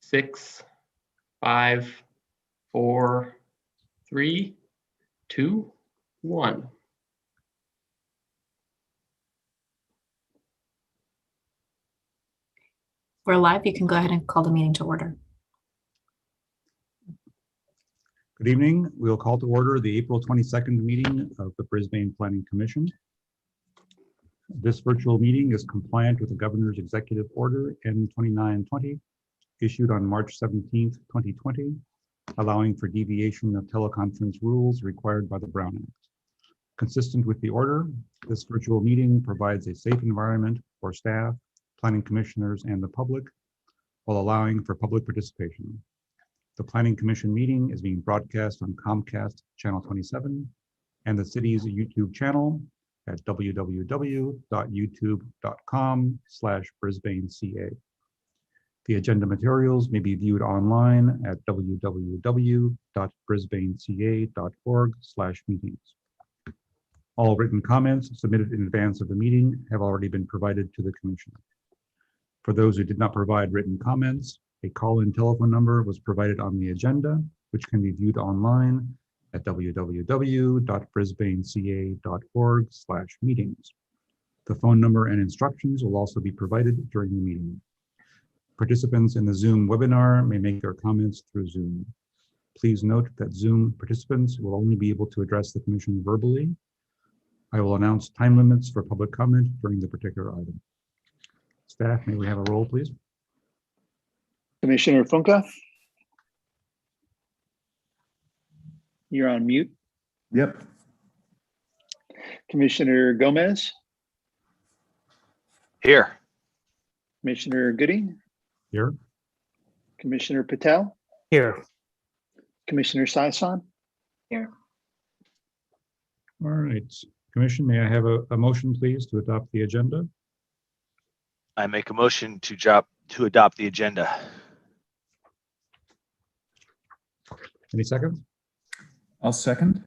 6, 5, 4, 3, 2, 1. We're live. You can go ahead and call the meeting to order. Good evening. We'll call to order the April 22nd meeting of the Brisbane Planning Commission. This virtual meeting is compliant with the Governor's Executive Order N2920, issued on March 17th, 2020, allowing for deviation of teleconference rules required by the Brown Act. Consistent with the order, this virtual meeting provides a safe environment for staff, planning commissioners, and the public, while allowing for public participation. The Planning Commission meeting is being broadcast on Comcast Channel 27 and the city's YouTube channel at www.youtube.com/BrisbaneCA. The agenda materials may be viewed online at www.brisbaneca.org/meetings. All written comments submitted in advance of the meeting have already been provided to the Commission. For those who did not provide written comments, a call-in telephone number was provided on the agenda, which can be viewed online at www.brisbaneca.org/meetings. The phone number and instructions will also be provided during the meeting. Participants in the Zoom webinar may make their comments through Zoom. Please note that Zoom participants will only be able to address the Commission verbally. I will announce time limits for public comment during the particular item. Staff, may we have a roll, please? Commissioner Funke? You're on mute. Yep. Commissioner Gomez? Here. Commissioner Gooding? Here. Commissioner Patel? Here. Commissioner Saison? Here. All right. Commission, may I have a motion, please, to adopt the agenda? I make a motion to adopt the agenda. Any seconds? I'll second.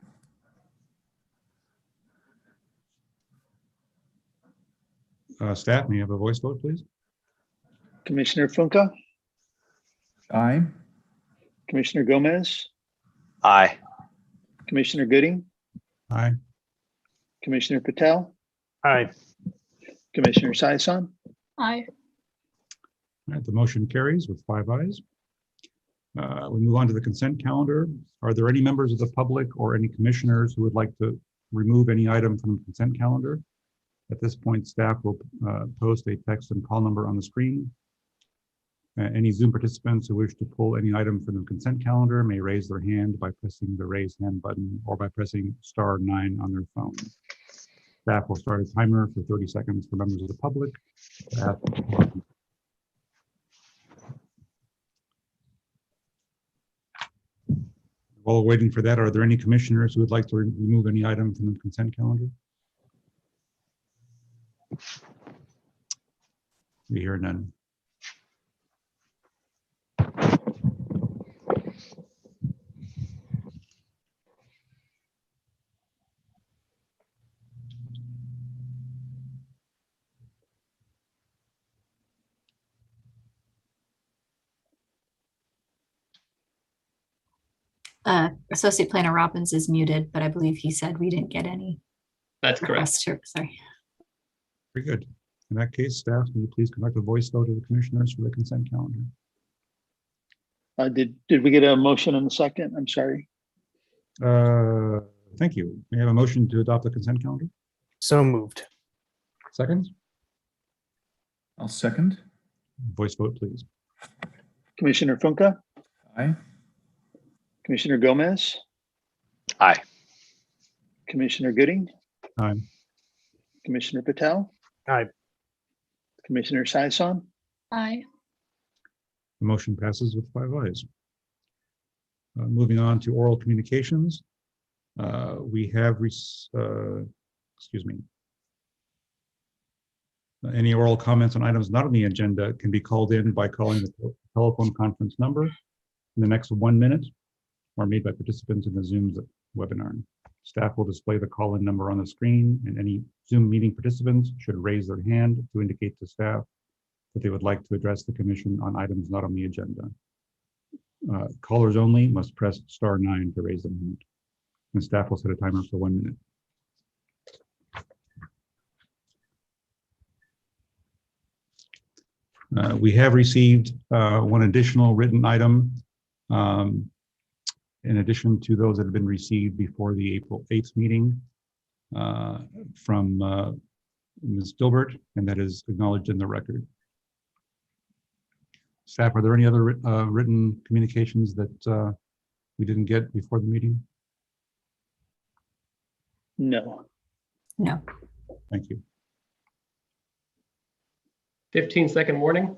Staff, may I have a voice vote, please? Commissioner Funke? Aye. Commissioner Gomez? Aye. Commissioner Gooding? Aye. Commissioner Patel? Aye. Commissioner Saison? Aye. All right, the motion carries with 5 ayes. We move on to the consent calendar. Are there any members of the public or any commissioners who would like to remove any item from the consent calendar? At this point, staff will post a text and call number on the screen. Any Zoom participants who wish to pull any item from the consent calendar may raise their hand by pressing the raise hand button or by pressing *9 on their phone. Staff will start a timer for 30 seconds for members of the public. While waiting for that, are there any commissioners who would like to remove any item from the consent calendar? We hear none. Associate Planner Robbins is muted, but I believe he said we didn't get any That's correct. requests to, sorry. Very good. In that case, staff, will you please conduct a voice vote of the commissioners for the consent calendar? Did we get a motion in a second? I'm sorry. Thank you. May I have a motion to adopt the consent calendar? So moved. Second? I'll second. Voice vote, please. Commissioner Funke? Aye. Commissioner Gomez? Aye. Commissioner Gooding? Aye. Commissioner Patel? Aye. Commissioner Saison? Aye. The motion passes with 5 ayes. Moving on to oral communications. We have, any oral comments on items not on the agenda can be called in by calling the telephone conference number in the next 1 minute or made by participants in the Zoom webinar. Staff will display the call-in number on the screen, and any Zoom meeting participants should raise their hand to indicate to staff that they would like to address the commission on items not on the agenda. Callers only must press *9 to raise their hand. And staff will set a timer for 1 minute. We have received one additional written item in addition to those that have been received before the April 8th meeting from Ms. Gilbert, and that is acknowledged in the record. Staff, are there any other written communications that we didn't get before the meeting? No. No. Thank you. 15-second warning.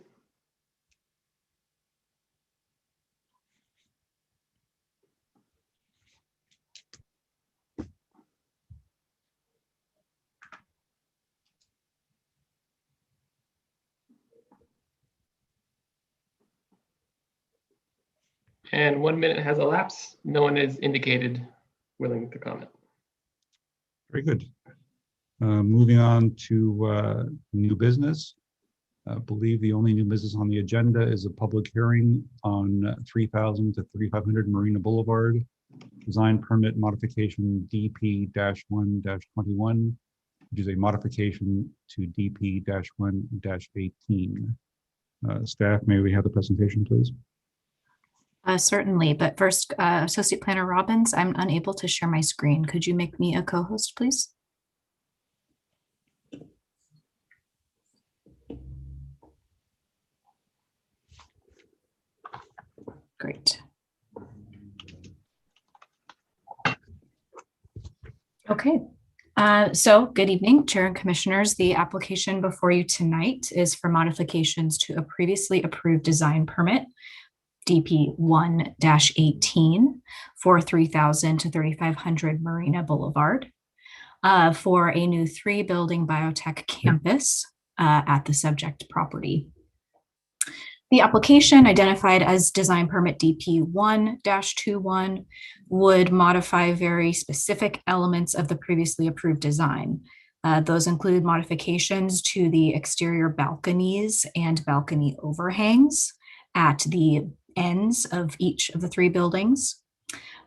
And 1 minute has elapsed. No one is indicated willing to comment. Very good. Moving on to new business. I believe the only new business on the agenda is a public hearing on 3000 to 3500 Marina Boulevard, design permit modification DP-1-21, which is a modification to DP-1-18. Staff, may we have the presentation, please? Certainly, but first, Associate Planner Robbins, I'm unable to share my screen. Could you make me a co-host, please? Great. Okay. So good evening, Chair and Commissioners. The application before you tonight is for modifications to a previously approved design permit, DP-1-18 for 3000 to 3500 Marina Boulevard for a new 3-building biotech campus at the subject property. The application, identified as design permit DP-1-21, would modify very specific elements of the previously approved design. Those include modifications to the exterior balconies and balcony overhangs at the ends of each of the 3 buildings,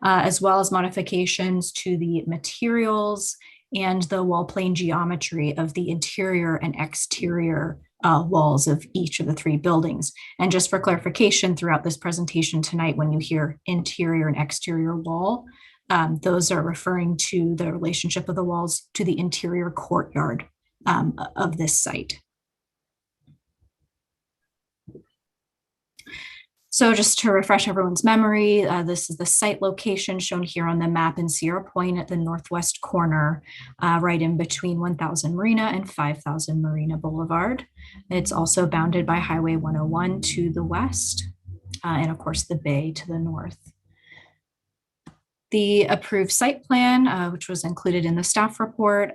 as well as modifications to the materials and the wall plane geometry of the interior and exterior walls of each of the 3 buildings. And just for clarification, throughout this presentation tonight, when you hear interior and exterior wall, those are referring to the relationship of the walls to the interior courtyard of this site. So just to refresh everyone's memory, this is the site location shown here on the map in Sierra Point at the northwest corner, right in between 1000 Marina and 5000 Marina Boulevard. It's also bounded by Highway 101 to the west, and of course the bay to the north. The approved site plan, which was included in the staff report,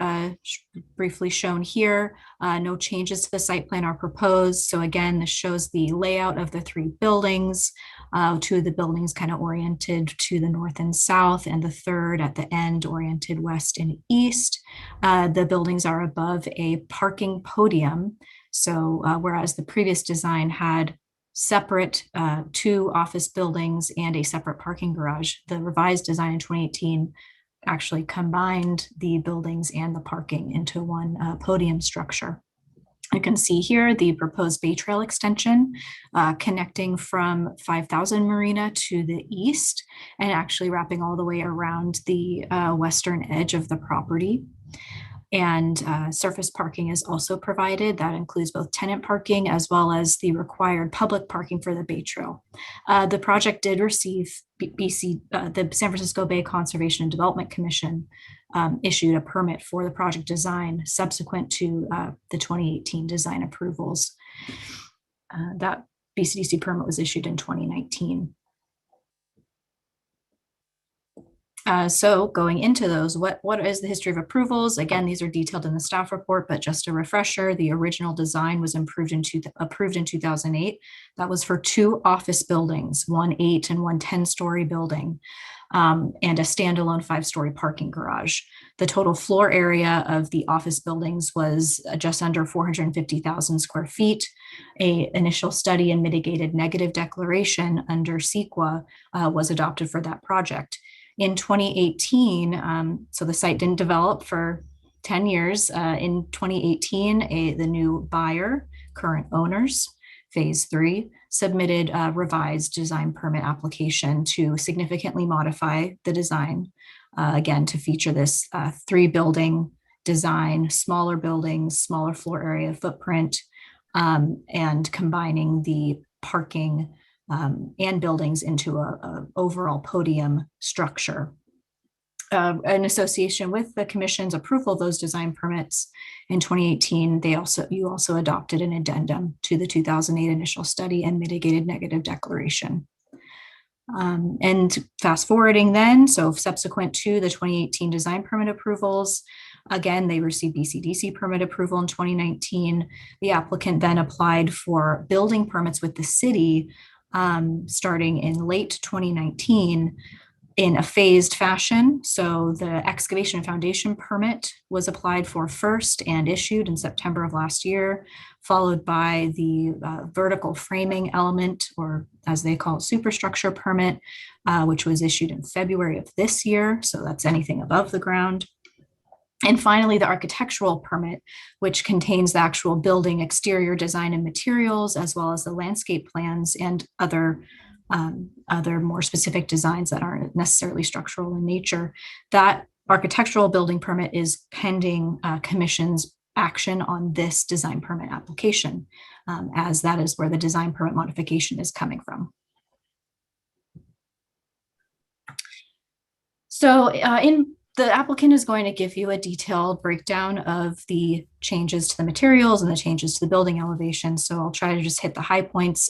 briefly shown here. No changes to the site plan are proposed. So again, this shows the layout of the 3 buildings. 2 of the buildings kind of oriented to the north and south, and the 3rd at the end oriented west and east. The buildings are above a parking podium. So whereas the previous design had separate 2 office buildings and a separate parking garage, the revised design in 2018 actually combined the buildings and the parking into one podium structure. You can see here the proposed Bay Trail extension connecting from 5000 Marina to the east and actually wrapping all the way around the western edge of the property. And surface parking is also provided. That includes both tenant parking as well as the required public parking for the Bay Trail. The project did receive the San Francisco Bay Conservation and Development Commission issued a permit for the project design subsequent to the 2018 design approvals. That BCDC permit was issued in 2019. So going into those, what is the history of approvals? Again, these are detailed in the staff report, but just a refresher, the original design was approved in 2008. That was for 2 office buildings, one 8 and one 10-story building, and a standalone 5-story parking garage. The total floor area of the office buildings was just under 450,000 square feet. An initial study and mitigated negative declaration under CEQA was adopted for that project. In 2018, so the site didn't develop for 10 years. In 2018, the new buyer, current owners, phase 3, submitted a revised design permit application to significantly modify the design, again, to feature this 3-building design, smaller buildings, smaller floor area footprint, and combining the parking and buildings into a overall podium structure. In association with the Commission's approval of those design permits in 2018, you also adopted an addendum to the 2008 initial study and mitigated negative declaration. And fast forwarding then, so subsequent to the 2018 design permit approvals, again, they received BCDC permit approval in 2019. The applicant then applied for building permits with the city starting in late 2019 in a phased fashion. So the excavation and foundation permit was applied for first and issued in September of last year, followed by the vertical framing element, or as they call it, superstructure permit, which was issued in February of this year. So that's anything above the ground. And finally, the architectural permit, which contains the actual building exterior design and materials, as well as the landscape plans and other more specific designs that aren't necessarily structural in nature. That architectural building permit is pending Commission's action on this design permit application, as that is where the design permit modification is coming from. So the applicant is going to give you a detailed breakdown of the changes to the materials and the changes to the building elevation. So I'll try to just hit the high points.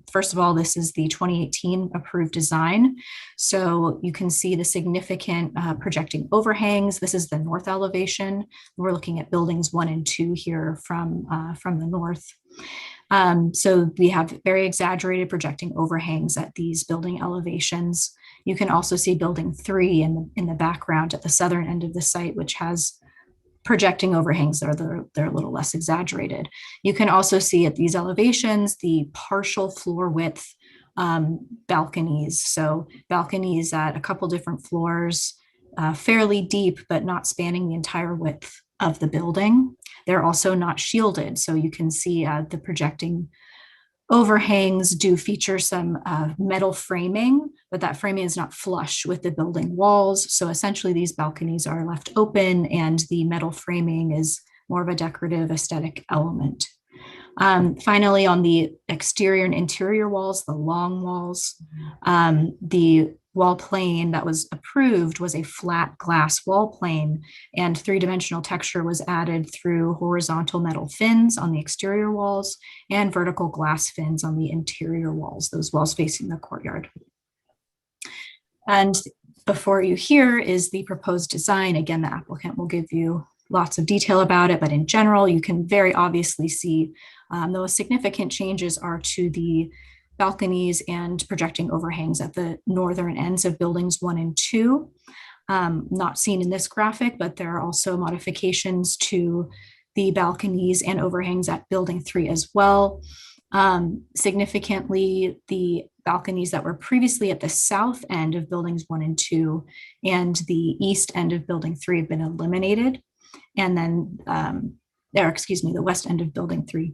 First of all, this is the 2018 approved design. So you can see the significant projecting overhangs. This is the north elevation. We're looking at buildings 1 and 2 here from the north. So we have very exaggerated projecting overhangs at these building elevations. You can also see building 3 in the background at the southern end of the site, which has projecting overhangs that they're a little less exaggerated. You can also see at these elevations the partial floor width balconies. So balconies at a couple different floors, fairly deep, but not spanning the entire width of the building. They're also not shielded. So you can see the projecting overhangs do feature some metal framing, but that framing is not flush with the building walls. So essentially these balconies are left open and the metal framing is more of a decorative aesthetic element. Finally, on the exterior and interior walls, the long walls, the wall plane that was approved was a flat glass wall plane, and 3-dimensional texture was added through horizontal metal fins on the exterior walls and vertical glass fins on the interior walls, those walls facing the courtyard. And before you here is the proposed design. Again, the applicant will give you lots of detail about it, but in general, you can very obviously see those significant changes are to the balconies and projecting overhangs at the northern ends of buildings 1 and 2. Not seen in this graphic, but there are also modifications to the balconies and overhangs at building 3 as well. Significantly, the balconies that were previously at the south end of buildings 1 and 2 and the east end of building 3 have been eliminated. And then, the west end of building 3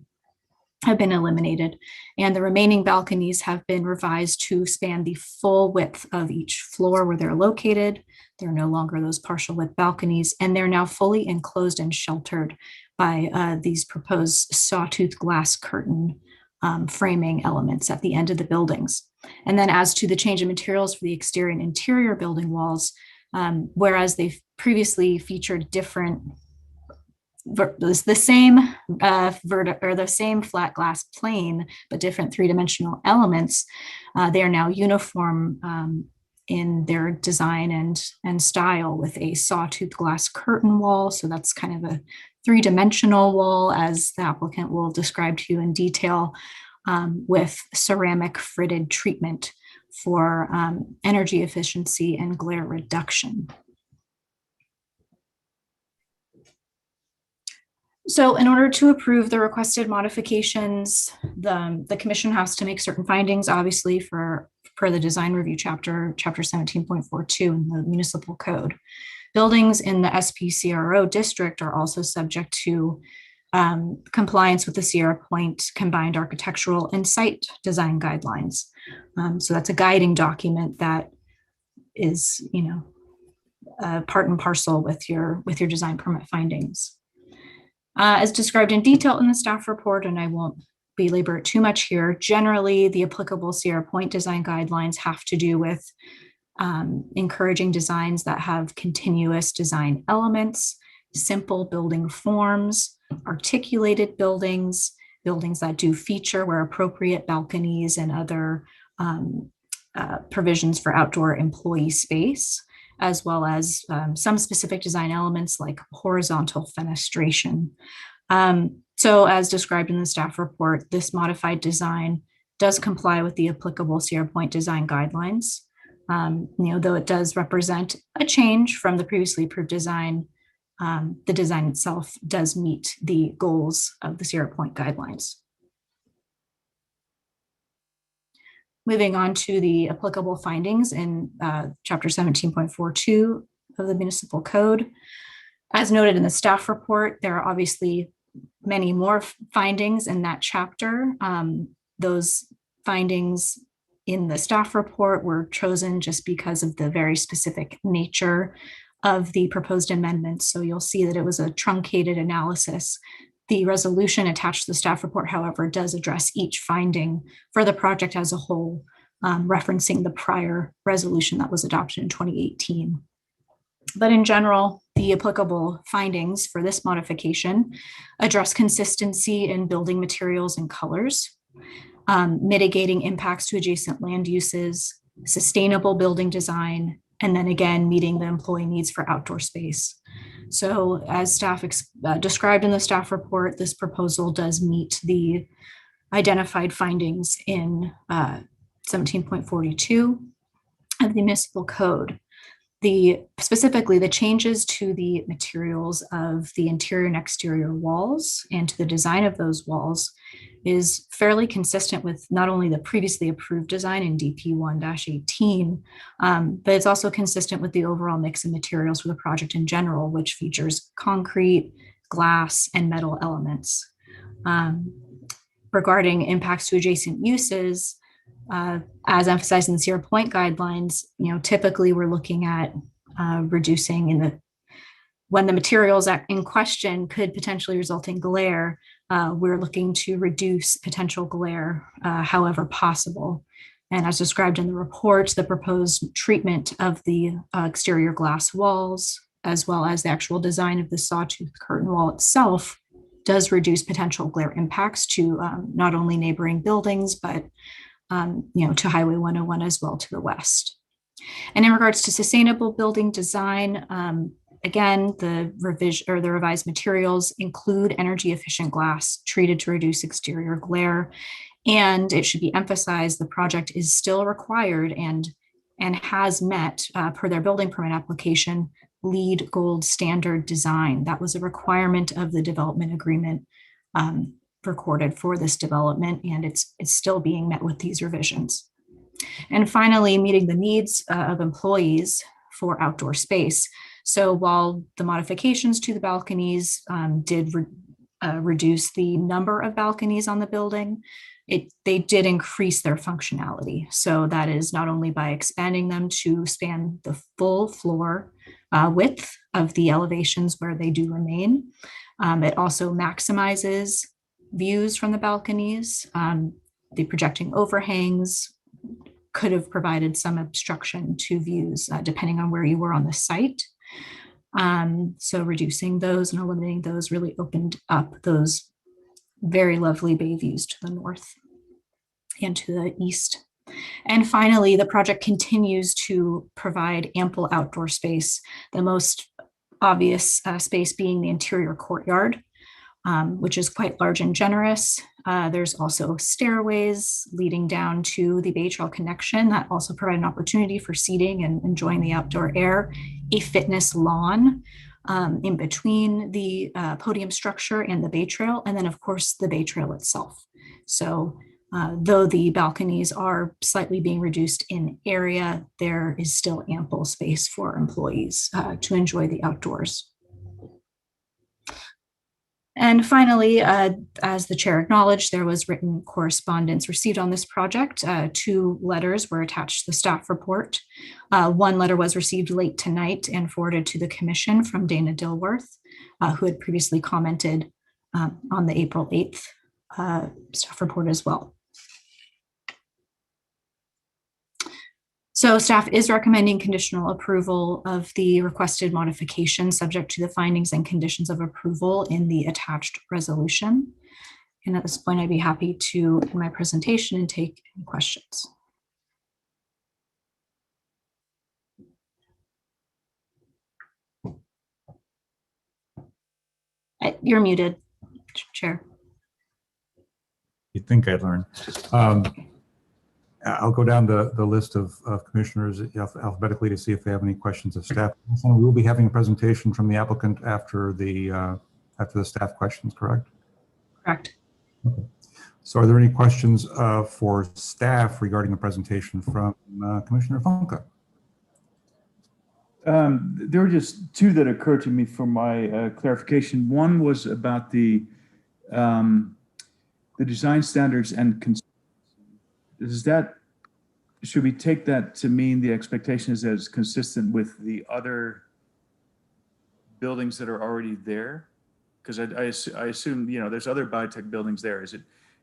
have been eliminated, and the remaining balconies have been revised to span the full width of each floor where they're located. They're no longer those partial width balconies, and they're now fully enclosed and sheltered by these proposed sawtooth glass curtain framing elements at the end of the buildings. And then as to the change in materials for the exterior and interior building walls, whereas they've previously featured different the same flat glass plane, but different 3-dimensional elements. They are now uniform in their design and style with a sawtooth glass curtain wall. So that's kind of a three-dimensional wall, as the applicant will describe to you in detail, with ceramic fritted treatment for energy efficiency and glare reduction. So in order to approve the requested modifications, the commission has to make certain findings, obviously, per the design review chapter 17.42 in the municipal code. Buildings in the SPCRO district are also subject to compliance with the Sierra Point combined architectural and site design guidelines. So that's a guiding document that is, part and parcel with your design permit findings. As described in detail in the staff report, and I won't belabor it too much here, generally the applicable Sierra Point design guidelines have to do with encouraging designs that have continuous design elements, simple building forms, articulated buildings, buildings that do feature where appropriate balconies and other provisions for outdoor employee space, as well as some specific design elements like horizontal fenestration. So as described in the staff report, this modified design does comply with the applicable Sierra Point design guidelines. Though it does represent a change from the previously approved design, the design itself does meet the goals of the Sierra Point guidelines. Moving on to the applicable findings in chapter 17.42 of the municipal code. As noted in the staff report, there are obviously many more findings in that chapter. Those findings in the staff report were chosen just because of the very specific nature of the proposed amendments. So you'll see that it was a truncated analysis. The resolution attached to the staff report, however, does address each finding for the project as a whole, referencing the prior resolution that was adopted in 2018. But in general, the applicable findings for this modification address consistency in building materials and colors, mitigating impacts to adjacent land uses, sustainable building design, and then again, meeting the employee needs for outdoor space. So as staff described in the staff report, this proposal does meet the identified findings in 17.42 of the municipal code. Specifically, the changes to the materials of the interior and exterior walls and to the design of those walls is fairly consistent with not only the previously approved design in DP 1-18, but it's also consistent with the overall mix of materials for the project in general, which features concrete, glass, and metal elements. Regarding impacts to adjacent uses, as emphasized in the Sierra Point guidelines, typically we're looking at reducing when the materials in question could potentially result in glare, we're looking to reduce potential glare however possible. And as described in the report, the proposed treatment of the exterior glass walls, as well as the actual design of the sawtooth curtain wall itself, does reduce potential glare impacts to not only neighboring buildings, but to Highway 101 as well to the west. And in regards to sustainable building design, again, the revised materials include energy efficient glass treated to reduce exterior glare. And it should be emphasized the project is still required and has met, per their building permit application, LEED Gold standard design. That was a requirement of the development agreement recorded for this development, and it's still being met with these revisions. And finally, meeting the needs of employees for outdoor space. So while the modifications to the balconies did reduce the number of balconies on the building, they did increase their functionality. So that is not only by expanding them to span the full floor width of the elevations where they do remain, it also maximizes views from the balconies. The projecting overhangs could have provided some obstruction to views depending on where you were on the site. So reducing those and eliminating those really opened up those very lovely bay views to the north and to the east And finally, the project continues to provide ample outdoor space, the most obvious space being the interior courtyard, which is quite large and generous. There's also stairways leading down to the Bay Trail connection that also provide an opportunity for seating and enjoying the outdoor air, a fitness lawn in between the podium structure and the Bay Trail, and then of course the Bay Trail itself. So though the balconies are slightly being reduced in area, there is still ample space for employees to enjoy the outdoors. And finally, as the chair acknowledged, there was written correspondence received on this project. 2 letters were attached to the staff report. 1 letter was received late tonight and forwarded to the commission from Dana Dilworth, who had previously commented on the April 8th staff report as well. So staff is recommending conditional approval of the requested modification subject to the findings and conditions of approval in the attached resolution. And at this point, I'd be happy to end my presentation and take any questions. You're muted, Chair. You'd think I'd learn. I'll go down the list of commissioners alphabetically to see if they have any questions of staff. We will be having a presentation from the applicant after the staff questions, correct? Correct. Okay. So are there any questions for staff regarding the presentation from Commissioner Fonka? There were just 2 that occurred to me for my clarification. One was about the design standards and should we take that to mean the expectation is that it's consistent with the other buildings that are already there? Because I assume, there's other biotech buildings there.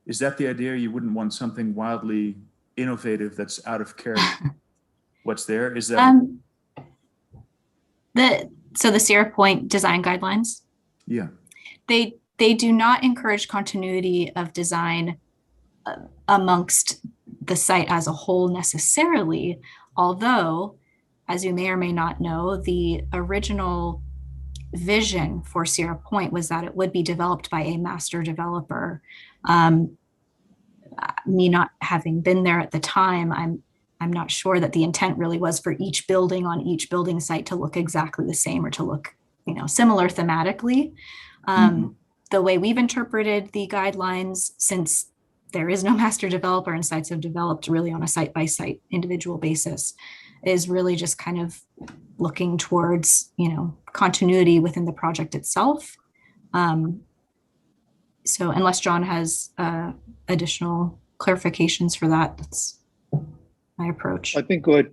Is that the idea? You wouldn't want something wildly innovative that's out of character? What's there? Is that so the Sierra Point design guidelines? Yeah. They do not encourage continuity of design amongst the site as a whole necessarily, although, as you may or may not know, the original vision for Sierra Point was that it would be developed by a master developer. Me not having been there at the time, I'm not sure that the intent really was for each building on each building site to look exactly the same or to look, similar thematically. The way we've interpreted the guidelines, since there is no master developer and sites have developed really on a site-by-site individual basis, is really just kind of looking towards, continuity within the project itself. So unless John has additional clarifications for that, that's my approach. I think what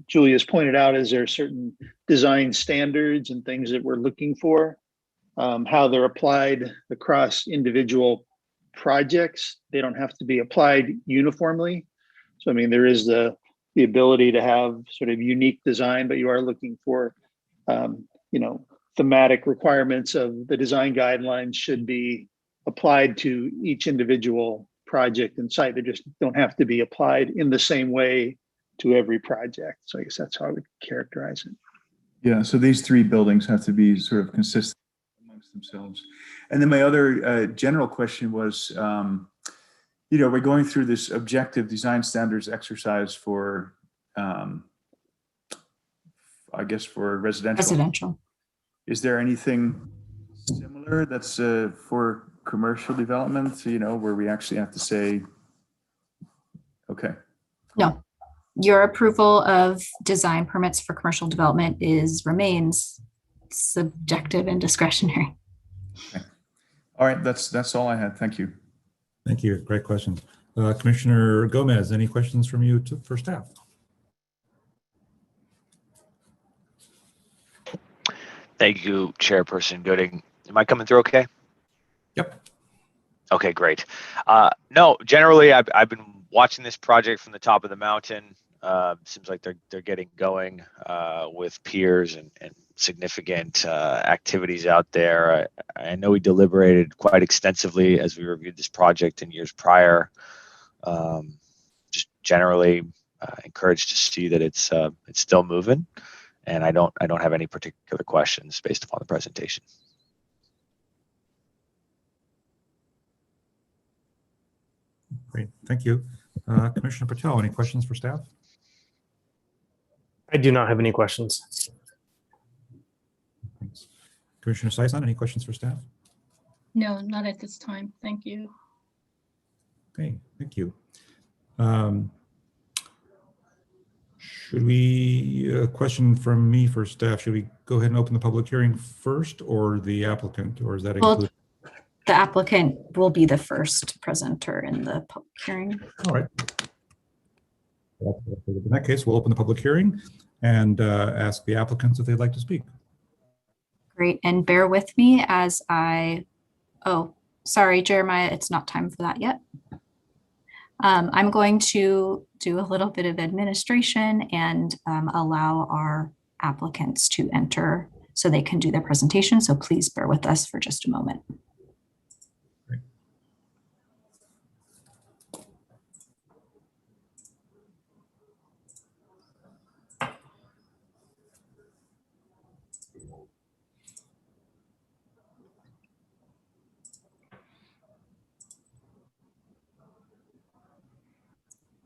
Julia's pointed out is there are certain design standards and things that we're looking for, how they're applied across individual projects. They don't have to be applied uniformly. So, there is the ability to have sort of unique design, but you are looking for, thematic requirements of the design guidelines should be applied to each individual project and site. They just don't have to be applied in the same way to every project. So I guess that's how I would characterize it. Yeah, so these 3 buildings have to be sort of consistent amongst themselves. And then my other general question was, we're going through this objective design standards exercise for, I guess, for residential. Is there anything similar that's for commercial development, where we actually have to say, okay? No, your approval of design permits for commercial development remains subjective and discretionary. Okay. All right, that's all I had. Thank you. Thank you. Great questions. Commissioner Gomez, any questions from you for staff? Thank you, Chairperson Gooding. Am I coming through okay? Yep. Okay, great. No, generally, I've been watching this project from the top of the mountain. Seems like they're getting going with peers and significant activities out there. I know we deliberated quite extensively as we reviewed this project in years prior. generally encouraged to see that it's still moving, and I don't have any particular questions based upon the presentation. Great, thank you. Commissioner Patel, any questions for staff? I do not have any questions. Thanks. Commissioner Saison, any questions for staff? No, not at this time. Thank you. Okay, thank you. Should we, a question from me for staff, should we go ahead and open the public hearing first, or the applicant, or is that Well, included? the applicant will be the first presenter in the public hearing. All right. In that case, we'll open the public hearing and ask the applicants if they'd like to speak. Great, and bear with me as oh, sorry, Jeremiah, it's not time for that yet. I'm going to do a little bit of administration and allow our applicants to enter so they can do their presentation. So please bear with us for just a moment. Great.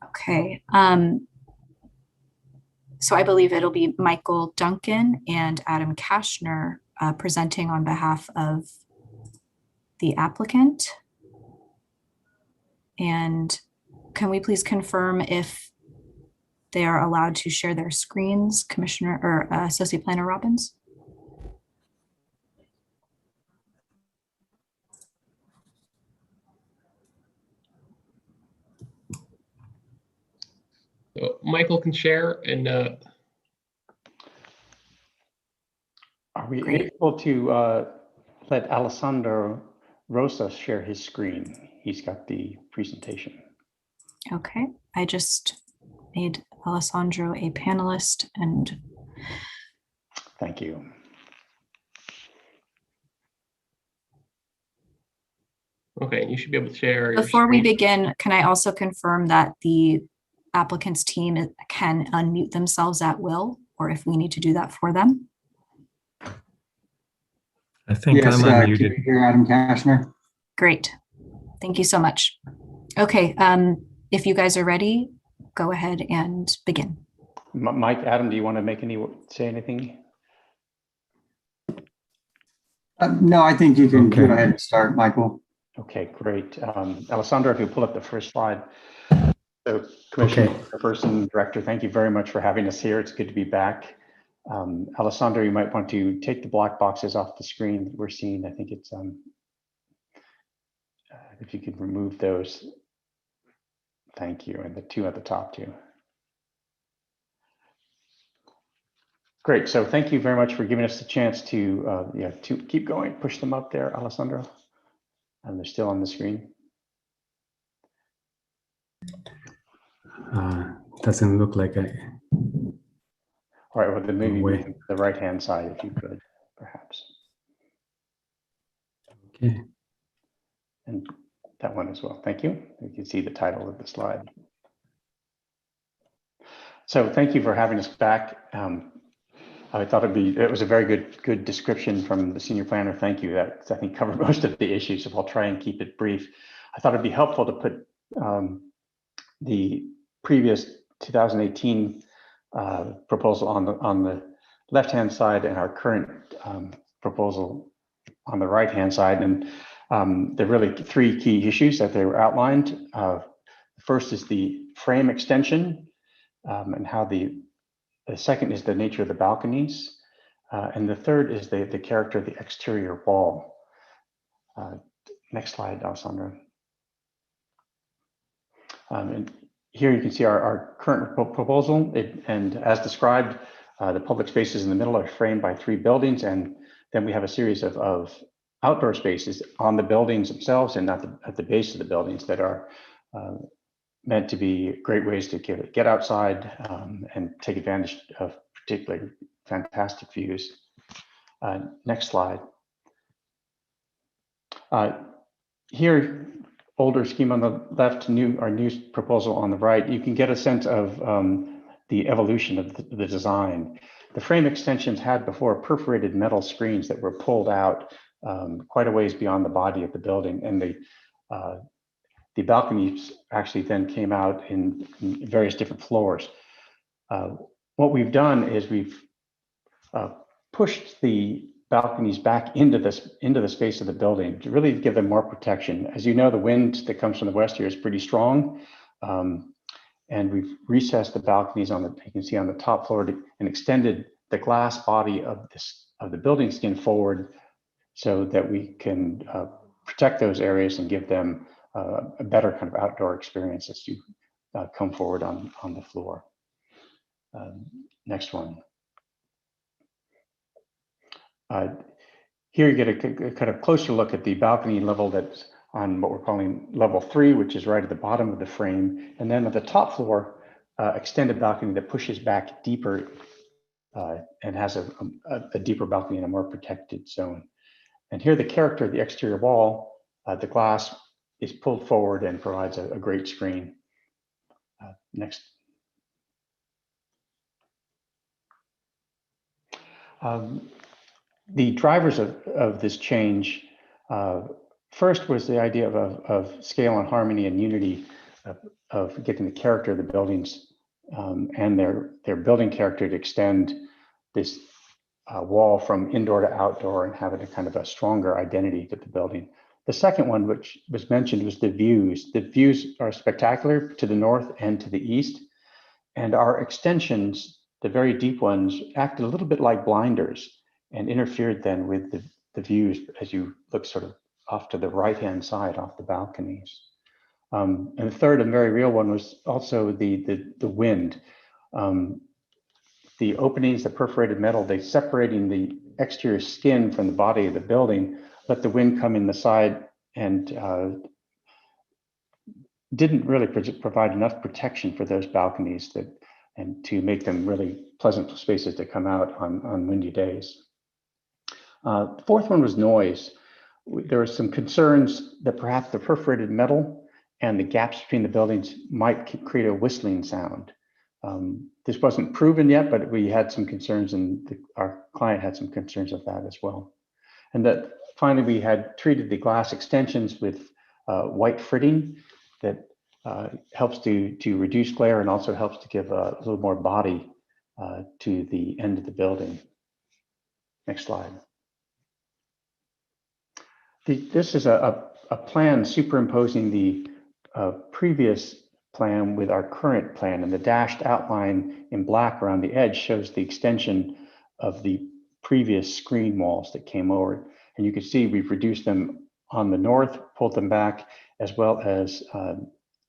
Okay. So I believe it'll be Michael Duncan and Adam Kashner presenting on behalf of the applicant. And can we please confirm if they are allowed to share their screens, Commissioner or Associate Planner Robbins? So Michael can share, and Are we Great. able to let Alessandro Rosa share his screen? He's got the presentation. Okay, I just made Alessandro a panelist, and Thank you. okay, you should be able to share. your before we screen. begin, can I also confirm that the applicant's team can unmute themselves at will, or if we need to do that for them? I think Yes, I'm can unmuted. you hear Adam Kashner? Great. Thank you so much. Okay, if you guys are ready, go ahead and begin. Mike, Adam, do you want to say anything? No, I think you can Okay. go ahead and start, Michael. Okay, great. Alessandro, if you pull up the first slide. So Commissioner Person, Director, thank you very much for having us here. It's good to be back. Alessandro, you might want to take the black boxes off the screen that we're seeing. I think it's, if you could remove those. Thank you. And the two at the top too. Great. So thank you very much for giving us the chance to keep going. Push them up there, Alessandro. And they're still on the screen. Doesn't look like I. All right, well, then maybe Wait. the right-hand side, if you could, perhaps. Okay. And that one as well. Thank you. You can see the title of the slide. So thank you for having us back. I thought it was a very good description from the senior planner. Thank you. That I think covered most of the issues, so I'll try and keep it brief. I thought it'd be helpful to put the previous 2018 proposal on the left-hand side and our current proposal on the right-hand side. And there are really three key issues that they were outlined. The first is the frame extension and how the second is the nature of the balconies. And the third is the character of the exterior wall. Next slide, Alessandro. And here you can see our current proposal, and as described, the public spaces in the middle are framed by 3 buildings, and then we have a series of outdoor spaces on the buildings themselves and at the base of the buildings that are meant to be great ways to get outside and take advantage of particularly fantastic views. Next slide. Here, older scheme on the left to our new proposal on the right, you can get a sense of the evolution of the design. The frame extensions had before perforated metal screens that were pulled out quite a ways beyond the body of the building, and the balconies actually then came out in various different floors. What we've done is we've pushed the balconies back into the space of the building to really give them more protection. As you know, the wind that comes from the west here is pretty strong, and we've recessed the balconies you can see on the top floor and extended the glass body of the building skin forward so that we can protect those areas and give them a better kind of outdoor experience as you come forward on the floor. Next one. Here you get a kind of closer look at the balcony level that's on what we're calling level 3, which is right at the bottom of the frame. And then at the top floor, extended balcony that pushes back deeper and has a deeper balcony in a more protected zone. And here the character of the exterior wall, the glass is pulled forward and provides a great screen. Next. The drivers of this change, first was the idea of scale and harmony and unity of getting the character of the buildings and their building character to extend this wall from indoor to outdoor and have it a kind of a stronger identity to the building. The second one, which was mentioned, was the views. The views are spectacular to the north and to the east, and our extensions, the very deep ones, acted a little bit like blinders and interfered then with the views as you look sort of off to the right-hand side off the balconies. And the third and very real one was also the wind. The openings, the perforated metal, they separating the exterior skin from the body of the building, let the wind come in the side and didn't really provide enough protection for those balconies and to make them really pleasant spaces to come out on windy days. The fourth one was noise. There were some concerns that perhaps the perforated metal and the gaps between the buildings might create a whistling sound. This wasn't proven yet, but we had some concerns, and our client had some concerns of that as well. And that finally, we had treated the glass extensions with white fritting that helps to reduce glare and also helps to give a little more body to the end of the building. Next slide. This is a plan superimposing the previous plan with our current plan, and the dashed outline in black around the edge shows the extension of the previous screen walls that came over. And you can see we've reduced them on the north, pulled them back, as well as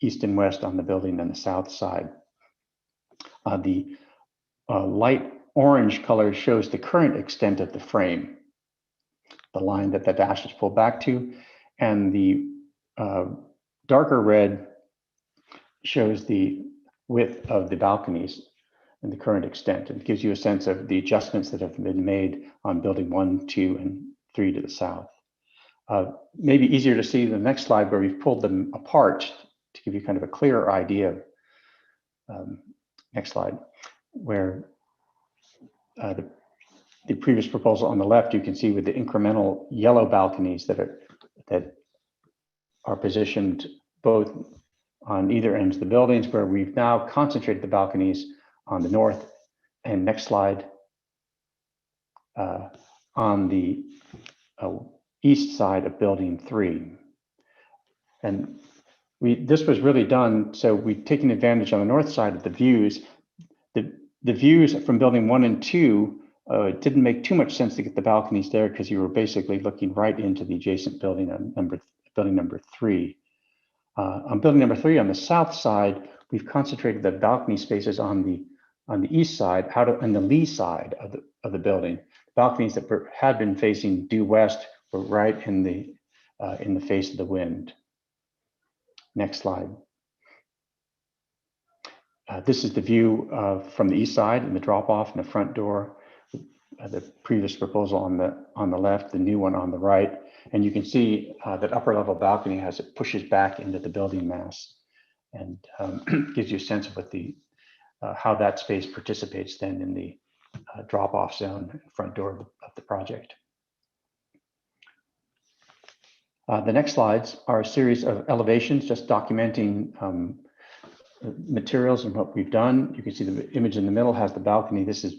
east and west on the building and the south side. The light orange color shows the current extent of the frame, the line that the dash is pulled back to, and the darker red shows the width of the balconies and the current extent. It gives you a sense of the adjustments that have been made on building 1, 2, and 3 to the south. Maybe easier to see the next slide where we've pulled them apart to give you kind of a clearer idea. Next slide, where the previous proposal on the left, you can see with the incremental yellow balconies that are positioned both on either ends of the buildings, where we've now concentrated the balconies on the north, and next slide, on the east side of building 3. And this was really done, so we've taken advantage on the north side of the views. The views from building 1 and 2, it didn't make too much sense to get the balconies there because you were basically looking right into the adjacent building on building number 3. On building number 3 on the south side, we've concentrated the balcony spaces on the east side, on the lee side of the building. Balconies that had been facing due west were right in the face of the wind. Next slide. This is the view from the east side and the drop off in the front door. the previous proposal on the left, the new one on the right. And you can see that upper level balcony it pushes back into the building mass, and gives you a sense of what how that space participates then in the drop-off zone, front door of the project. The next slides are a series of elevations, just documenting materials and what we've done. You can see the image in the middle has the balcony. This is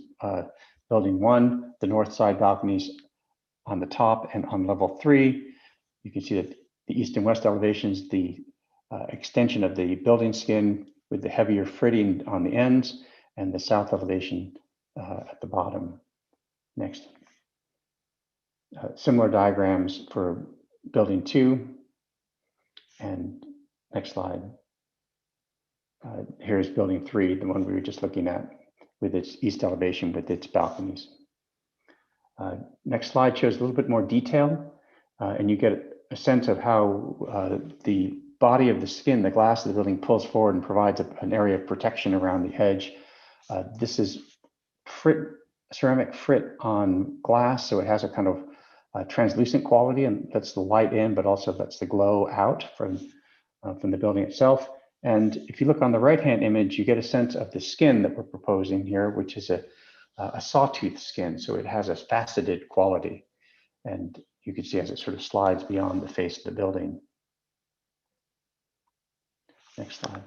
building 1, the north side balconies on the top and on level 3. You can see that the east and west elevations, the extension of the building skin with the heavier fritting on the ends, and the south elevation at the bottom. Next. Similar diagrams for building 2. And next slide. Here's building 3, the one we were just looking at, with its east elevation with its balconies. Next slide shows a little bit more detail, and you get a sense of how the body of the skin, the glass of the building, pulls forward and provides an area of protection around the edge. This is ceramic frit on glass, so it has a kind of translucent quality, and that's the light in, but also that's the glow out from the building itself. And if you look on the right-hand image, you get a sense of the skin that we're proposing here, which is a sawtooth skin. So it has a faceted quality. And you can see as it sort of slides beyond the face of the building. Next slide.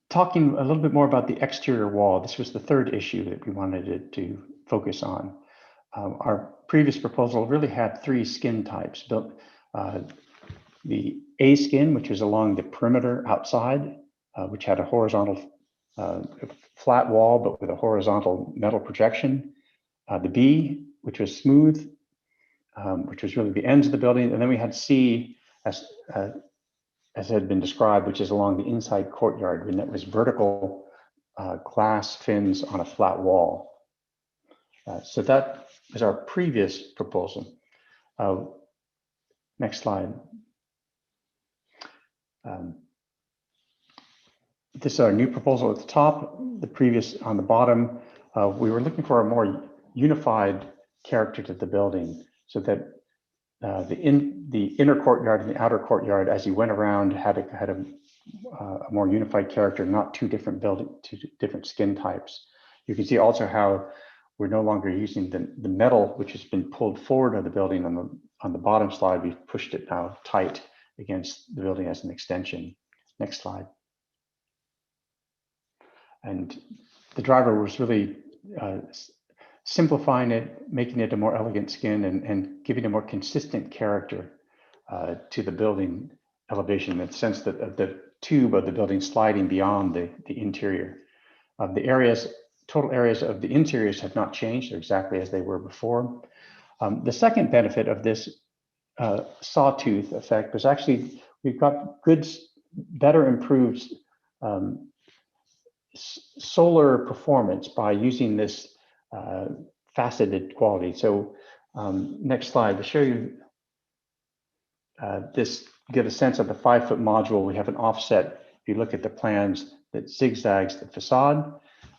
Talking a little bit more about the exterior wall, this was the third issue that we wanted to focus on. Our previous proposal really had 3 skin types. The A skin, which was along the perimeter outside, which had a horizontal flat wall, but with a horizontal metal projection. The B, which was smooth, which was really the ends of the building. And then we had C, as had been described, which is along the inside courtyard, and that was vertical glass fins on a flat wall. So that is our previous proposal. Next slide. This is our new proposal at the top, the previous on the bottom. We were looking for a more unified character to the building, so that the inner courtyard and the outer courtyard, as you went around, had a more unified character, not two different skin types. You can see also how we're no longer using the metal, which has been pulled forward of the building on the bottom slide. We've pushed it now tight against the building as an extension. Next slide. And the driver was really simplifying it, making it a more elegant skin, and giving a more consistent character to the building elevation, in the sense that of the tube of the building sliding beyond the interior. The total areas of the interiors have not changed. They're exactly as they were before. The second benefit of this sawtooth effect was actually we've got better improved solar performance by using this faceted quality. So next slide to show you get a sense of the 5-foot module. We have an offset, if you look at the plans, that zigzags the facade.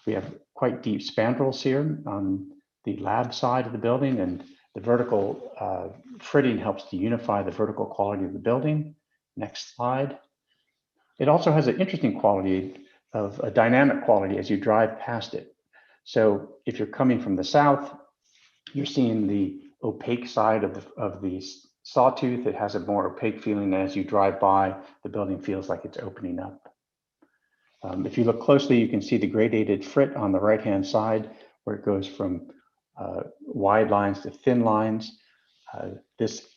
We have quite deep spandrels here on the lab side of the building, and the vertical fritting helps to unify the vertical quality of the building. Next slide. It also has an interesting quality of a dynamic quality as you drive past it. So if you're coming from the south, you're seeing the opaque side of the sawtooth. It has a more opaque feeling. As you drive by, the building feels like it's opening up. If you look closely, you can see the gradated frit on the right-hand side, where it goes from wide lines to thin lines. This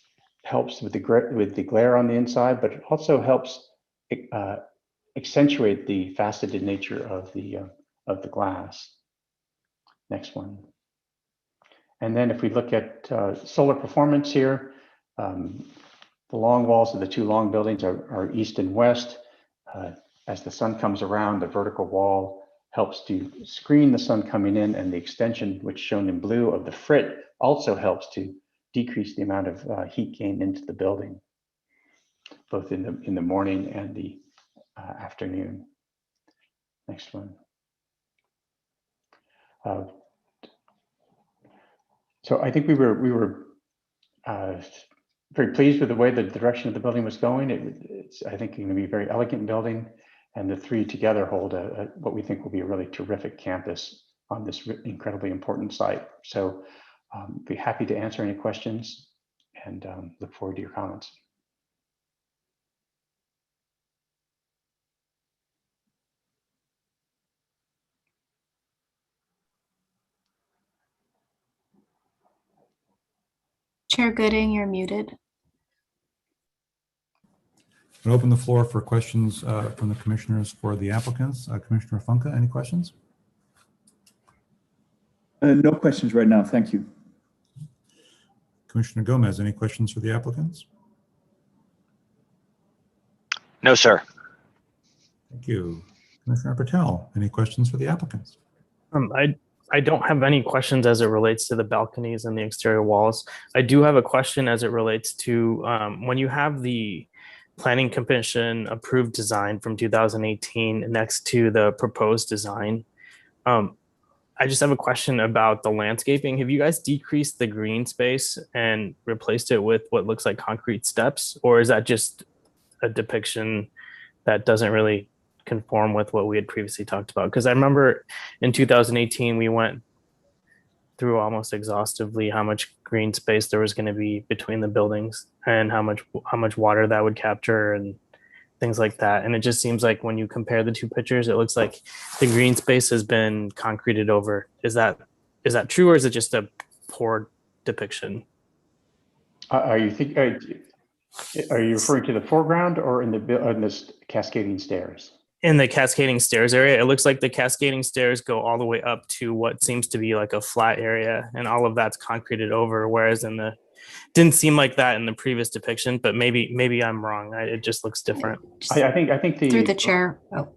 helps with the glare on the inside, but it also helps accentuate the faceted nature of the glass. Next one. And then if we look at solar performance here, the long walls of the 2 long buildings are east and west. As the sun comes around, the vertical wall helps to screen the sun coming in, and the extension, which shown in blue of the frit, also helps to decrease the amount of heat gain into the building, both in the morning and the afternoon. Next one. So I think we were very pleased with the way the direction of the building was going. It's, I think, going to be a very elegant building, and the three together hold what we think will be a really terrific campus on this incredibly important site. So be happy to answer any questions and look forward to your comments. Chair Gooding, you're muted. I'll open the floor for questions from the commissioners for the applicants. Commissioner Funke, any questions? No questions right now. Thank you. Commissioner Gomez, any questions for the applicants? No, sir. Thank you. Commissioner Patel, any questions for the applicants? I don't have any questions as it relates to the balconies and the exterior walls. I do have a question as it relates to when you have the Planning Commission approved design from 2018 next to the proposed design. I just have a question about the landscaping. Have you guys decreased the green space and replaced it with what looks like concrete steps? Or is that just a depiction that doesn't really conform with what we had previously talked about? Because I remember in 2018, we went through almost exhaustively how much green space there was going to be between the buildings and how much water that would capture and things like that. And it just seems like when you compare the two pictures, it looks like the green space has been concreted over. Is that true, or is it just a poor depiction? Are you referring to the foreground or in the cascading stairs? In the cascading stairs area, it looks like the cascading stairs go all the way up to what seems to be like a flat area, and all of that's concreted over. Whereas didn't seem like that in the previous depiction, but maybe I'm wrong. It just looks different. I think Through the chair. Oh,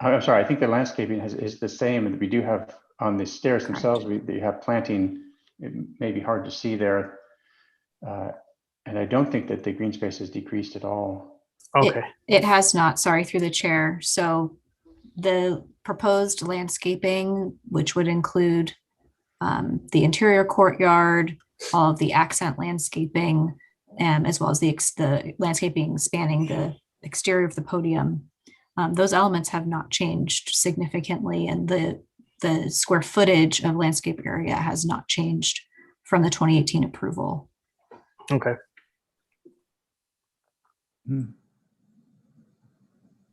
I'm sorry. I think the landscaping is the same, and we do have on the stairs themselves. We have planting. It may be hard to see there, and I don't think that the green space has decreased at all. Okay. It has not, sorry, through the chair. So the proposed landscaping, which would include the interior courtyard, all of the accent landscaping, as well as the landscaping spanning the exterior of the podium, those elements have not changed significantly, and the square footage of landscape area has not changed from the 2018 approval. Okay.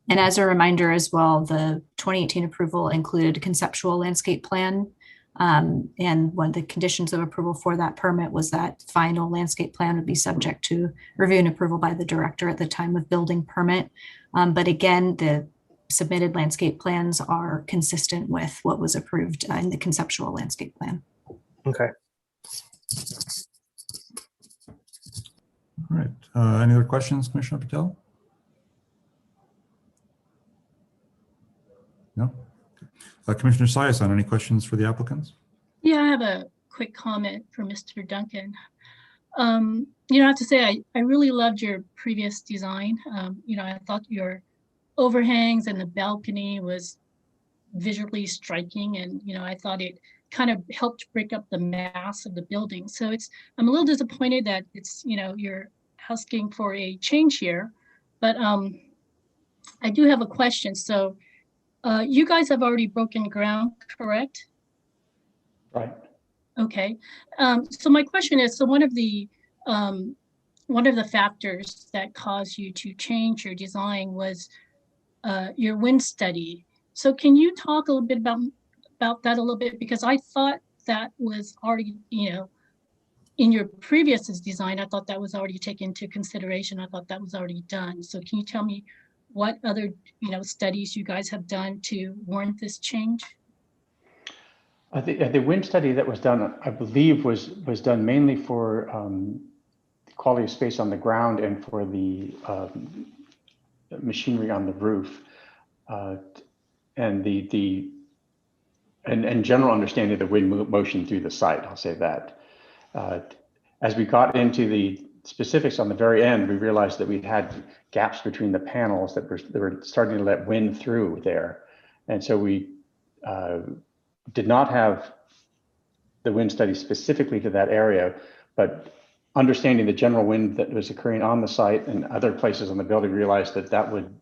And as a reminder as well, the 2018 approval included a conceptual landscape plan. And one of the conditions of approval for that permit was that final landscape plan would be subject to review and approval by the director at the time of building permit. But again, the submitted landscape plans are consistent with what was approved in the conceptual landscape plan. Okay. All right. Any other questions, Commissioner Patel? No? Commissioner Sayasan, any questions for the applicants? Yeah, I have a quick comment for Mr. Duncan. I have to say, I really loved your previous design. I thought your overhangs and the balcony was visually striking, and I thought it kind of helped break up the mass of the building. So I'm a little disappointed that you're asking for a change here, but I do have a question. So you guys have already broken ground, correct? Right. Okay. So my question is, so one of the factors that caused you to change your design was your wind study. So can you talk a little bit about that a little bit? Because I thought that was already, in your previous design, I thought that was already taken into consideration. I thought that was already done. So can you tell me what other, studies you guys have done to warrant this change? The wind study that was done, I believe, was done mainly for the quality of space on the ground and for the machinery on the roof, and and general understanding of the wind motion through the site. I'll say that. As we got into the specifics on the very end, we realized that we had gaps between the panels that were starting to let wind through there, and so we did not have the wind study specifically to that area, but understanding the general wind that was occurring on the site and other places on the building, realized that that would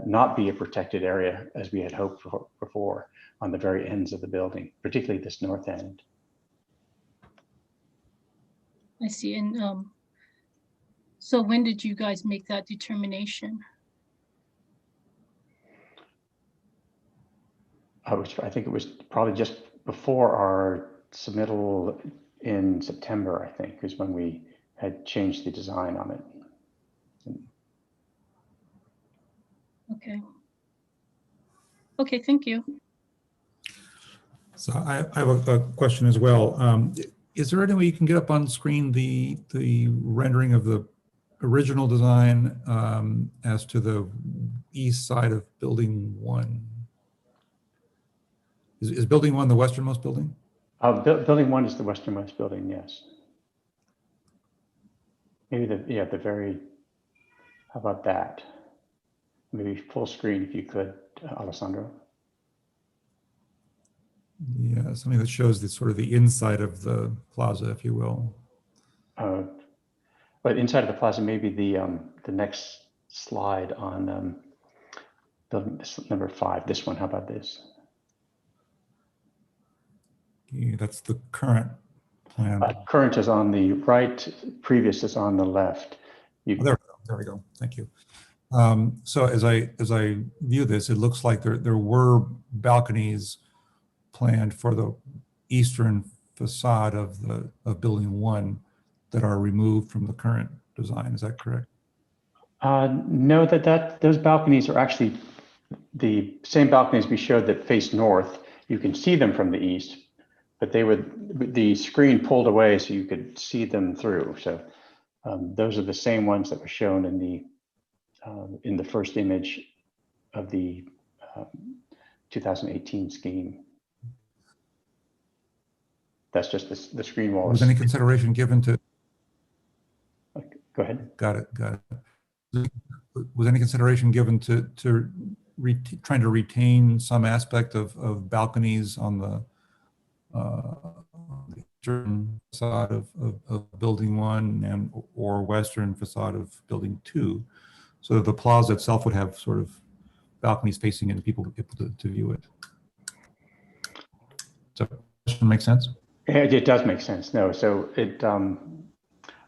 not be a protected area as we had hoped for before on the very ends of the building, particularly this north end. I see. And so when did you guys make that determination? I think it was probably just before our submittal in September, I think, is when we had changed the design on it. Okay. Okay, thank you. So I have a question as well. Is there any way you can get up on screen the rendering of the original design as to the east side of building 1? Is building 1 the westernmost building? Building 1 is the westernmost building, yes. Maybe the very, how about that? Maybe full screen if you could, Alessandro. Yeah, something that shows the sort of the inside of the plaza, if you will. But inside of the plaza, maybe the next slide on building number 5. This one. How about this? Yeah, that's the current plan. Current is on the right. Previous is on the left. There we go. Thank you. So as I view this, it looks like there were balconies planned for the eastern facade of building 1 that are removed from the current design. Is that correct? No, those balconies are actually the same balconies we showed that face north. You can see them from the east, but they were the screen pulled away so you could see them through. So those are the same ones that were shown in the first image of the 2018 scheme. That's just the screen wall. Was any consideration given to? Go ahead. Got it. Was any consideration given to trying to retain some aspect of balconies on the eastern facade of building 1 or western facade of building 2, so that the plaza itself would have sort of balconies facing it and people would be able to view it? Does that make sense? It does make sense. No, so it.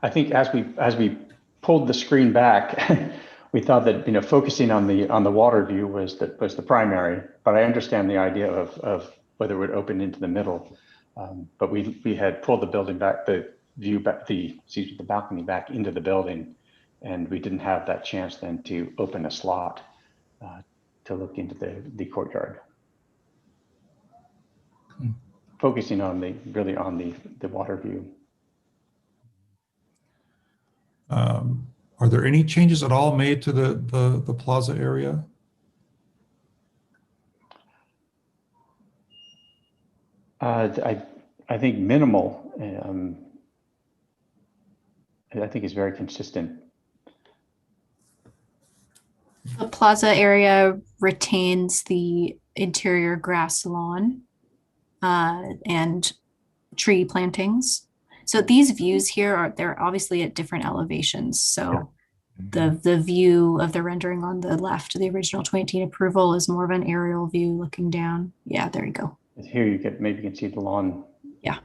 I think as we pulled the screen back, we thought that focusing on the water view was the primary. But I understand the idea of whether it would open into the middle. But we had pulled the building back, the balcony back into the building, and we didn't have that chance then to open a slot to look into the courtyard. Focusing on the water view. Are there any changes at all made to the plaza area? I think minimal. I think is very consistent. The plaza area retains the interior grass lawn and tree plantings. So these views here they're obviously at different elevations. So the view of the rendering on the left, the original 2018 approval, is more of an aerial view looking down. Yeah, there you go. Here maybe you can see the lawn. Yeah.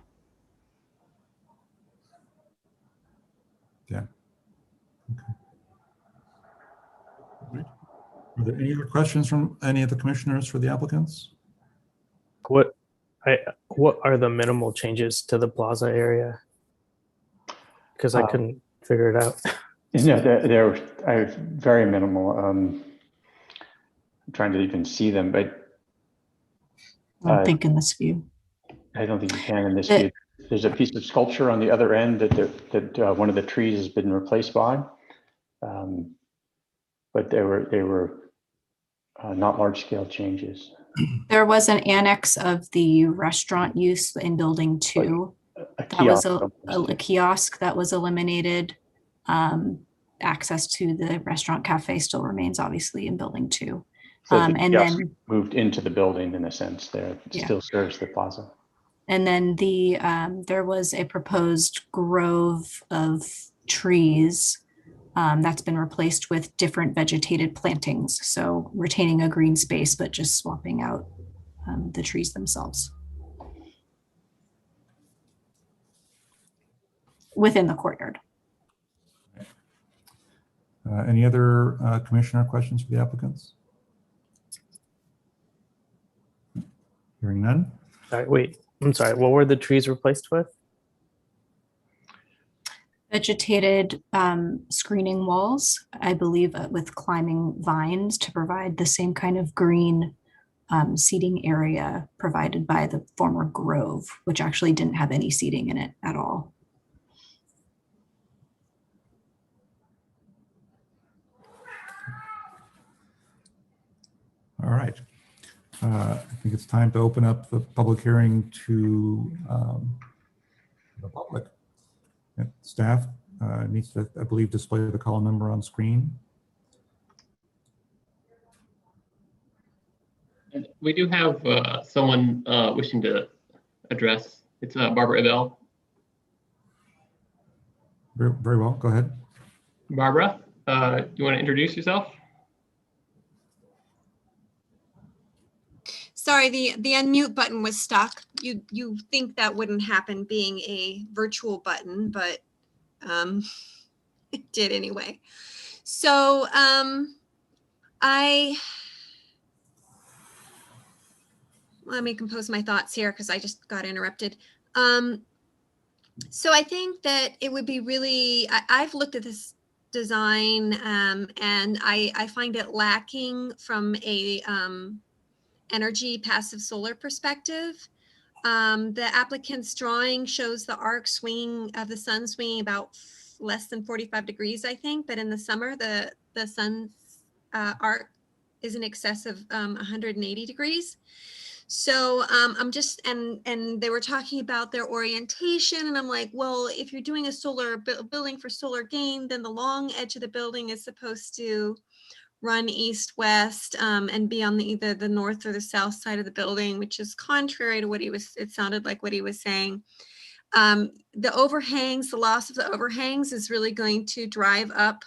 Yeah. Okay. Right. Are there any other questions from any of the commissioners for the applicants? What are the minimal changes to the plaza area? Because I couldn't figure it out. They're very minimal. I'm trying to even see them, but I don't think in this view. I don't think you can in this view. There's a piece of sculpture on the other end that one of the trees has been replaced by, but they were not large-scale changes. There was an annex of the restaurant use in building 2. That was a kiosk that was eliminated. Access to the restaurant cafe still remains obviously in building 2. So and then moved into the building in a sense there. It still serves the plaza. And then there was a proposed grove of trees that's been replaced with different vegetated plantings. So retaining a green space, but just swapping out the trees themselves within the courtyard. Any other commissioner questions for the applicants? Hearing none. Sorry, wait, I'm sorry. What were the trees replaced with? Vegetated screening walls, I believe, with climbing vines to provide the same kind of green seating area provided by the former grove, which actually didn't have any seating in it at all. All right. I think it's time to open up the public hearing to the public. Staff needs to, I believe, display the call number on screen. And we do have someone wishing to address. It's Barbara Abel. Very well. Go ahead. Barbara, do you want to introduce yourself? Sorry, the unmute button was stuck. You think that wouldn't happen being a virtual button, but it did anyway. So let me compose my thoughts here because I just got interrupted. So I think that it would be really, I've looked at this design and I find it lacking from a energy passive solar perspective. The applicant's drawing shows the arc swing of the sun swinging about less than 45 degrees, I think, but in the summer, the sun's arc is in excess of 180 degrees. So I'm just, and they were talking about their orientation, and I'm like, well, if you're doing a solar building for solar gain, then the long edge of the building is supposed to run east-west and be on either the north or the south side of the building, which is contrary to what it sounded like what he was saying. The overhangs, the loss of the overhangs is really going to drive up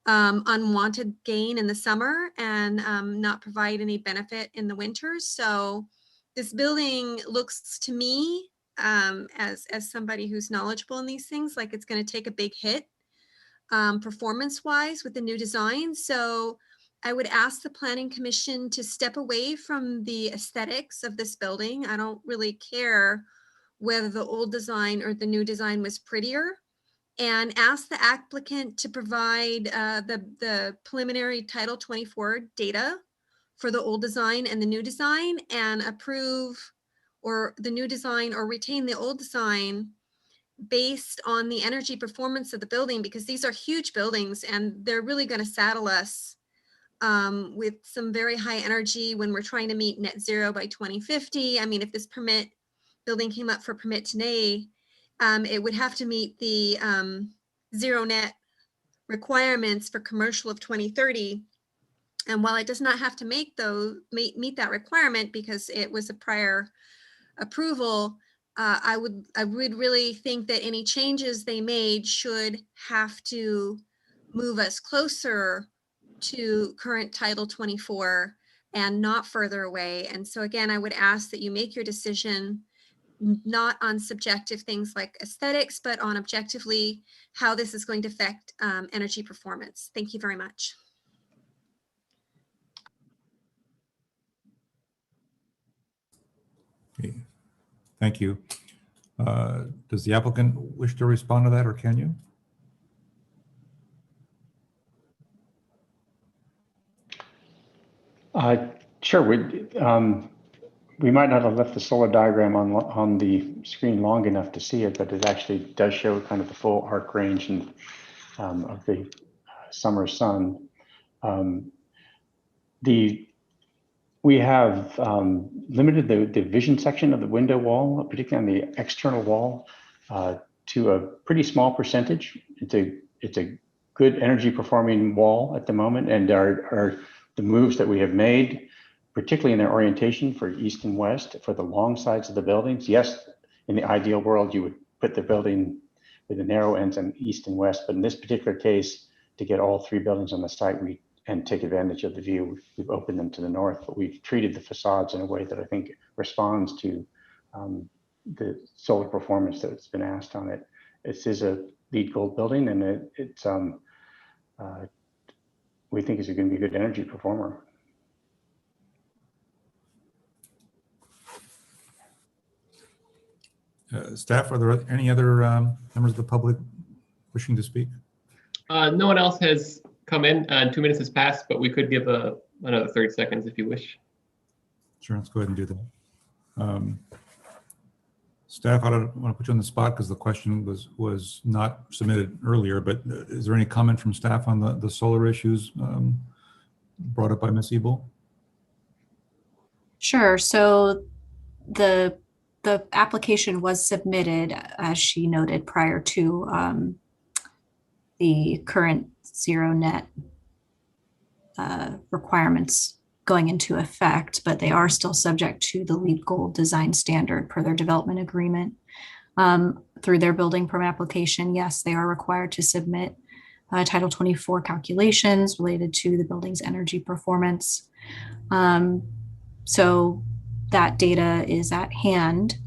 unwanted gain in the summer and not provide any benefit in the winter. So this building looks to me as somebody who's knowledgeable in these things, like it's going to take a big hit performance wise with the new design. So I would ask the Planning Commission to step away from the aesthetics of this building. I don't really care whether the old design or the new design was prettier, and ask the applicant to provide the preliminary Title 24 data for the old design and the new design, and approve or the new design or retain the old design based on the energy performance of the building, because these are huge buildings and they're really going to saddle us with some very high energy when we're trying to meet net zero by 2050. I mean, if this building came up for permit today, it would have to meet the zero net requirements for commercial of 2030. And while it does not have to meet that requirement because it was a prior approval, I would really think that any changes they made should have to move us closer to current Title 24 and not further away. And so again, I would ask that you make your decision not on subjective things like aesthetics, but on objectively how this is going to affect energy performance. Thank you very much. Okay. Thank you. Does the applicant wish to respond to that, or can you? Sure. We might not have left the solar diagram on the screen long enough to see it, but it actually does show kind of the full arc range and of the summer sun. We have limited the vision section of the window wall, particularly on the external wall, to a pretty small percentage. It's a good energy performing wall at the moment, and the moves that we have made particularly in their orientation for east and west for the long sides of the buildings. Yes, in the ideal world, you would put the building with the narrow ends on east and west, but in this particular case, to get all three buildings on the site and take advantage of the view, we've opened them to the north, but we've treated the facades in a way that I think responds to the solar performance that's been asked on it. This is a LEED Gold building, and we think it's going to be a good energy performer. Staff, are there any other members of the public wishing to speak? No one else has come in. 2 minutes has passed, but we could give another 30 seconds if you wish. Sure, let's go ahead and do that. Staff, I don't want to put you on the spot because the question was not submitted earlier, but is there any comment from staff on the solar issues brought up by Ms. Ebel? Sure. So the application was submitted, as she noted, prior to the current zero net requirements going into effect, but they are still subject to the LEED Gold design standard per their development agreement. Through their building permit application, yes, they are required to submit Title 24 calculations related to the building's energy performance. So that data is at hand.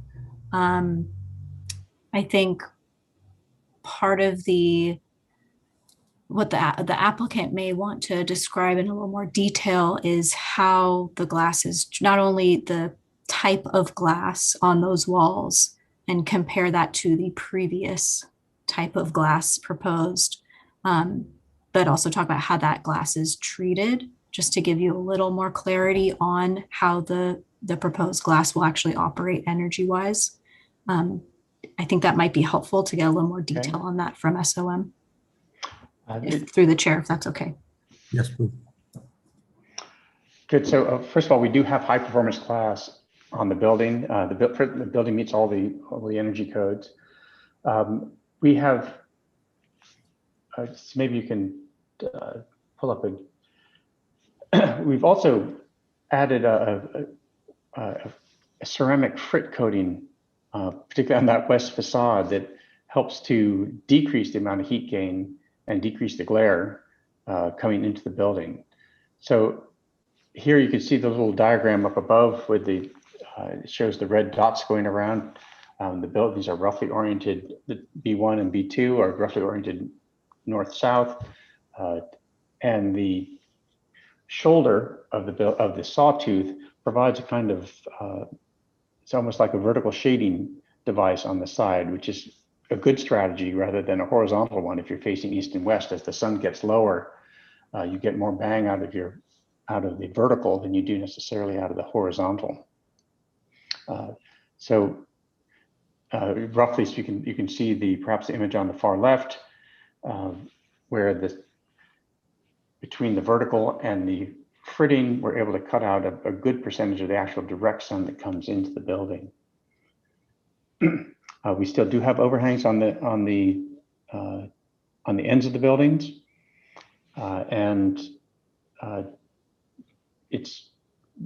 I think part of what the applicant may want to describe in a little more detail is how the glass is, not only the type of glass on those walls, and compare that to the previous type of glass proposed, but also talk about how that glass is treated, just to give you a little more clarity on how the proposed glass will actually operate energy-wise. I think that might be helpful to get a little more detail on that from SOM. Through the chair, if that's okay. Yes, please. Good. So first of all, we do have high performance glass on the building. The building meets all the energy codes. We have, so maybe you can pull up we've also added a ceramic frit coating, particularly on that west facade, that helps to decrease the amount of heat gain and decrease the glare coming into the building. So here you can see the little diagram up above with it shows the red dots going around. The buildings are roughly oriented, the B1 and B2 are roughly oriented north-south, and the shoulder of the sawtooth provides a kind of, it's almost like a vertical shading device on the side, which is a good strategy rather than a horizontal one. If you're facing east and west, as the sun gets lower, you get more bang out of the vertical than you do necessarily out of the horizontal. Roughly speaking, you can see perhaps the image on the far left, where between the vertical and the fritting, we're able to cut out a good percentage of the actual direct sun that comes into the building. We still do have overhangs on the ends of the buildings, and it's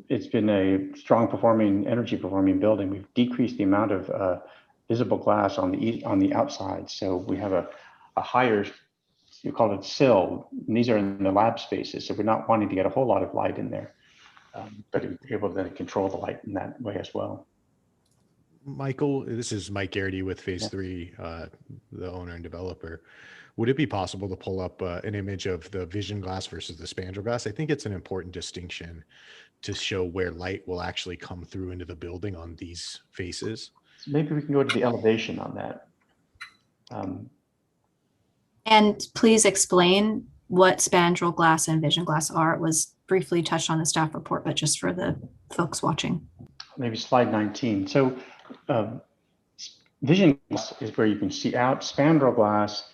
been a strong energy performing building. We've decreased the amount of visible glass on the outside, so we have a higher, you call it sill, and these are in the lab spaces, so we're not wanting to get a whole lot of light in there, but able to control the light in that way as well. Michael, this is Mike Garrity with Phase 3, the owner and developer. Would it be possible to pull up an image of the vision glass versus the spandrel glass? I think it's an important distinction to show where light will actually come through into the building on these faces. So maybe we can go to the elevation on that. And please explain what spandrel glass and vision glass are. It was briefly touched on the staff report, but just for the folks watching. Maybe slide 19. So vision glass is where you can see out. Spandrel glass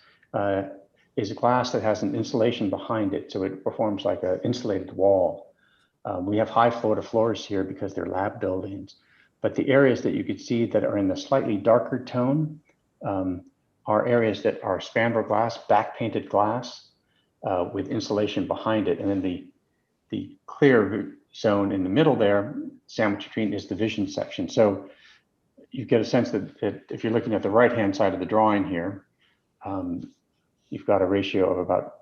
is a glass that has an insulation behind it, so it performs like an insulated wall. We have high floor-to-floors here because they're lab buildings, but the areas that you could see that are in the slightly darker tone are areas that are spandrel glass, back-painted glass with insulation behind it, and then the clear zone in the middle there, sandwiched between, is the vision section. So you get a sense that if you're looking at the right-hand side of the drawing here, you've got a ratio of about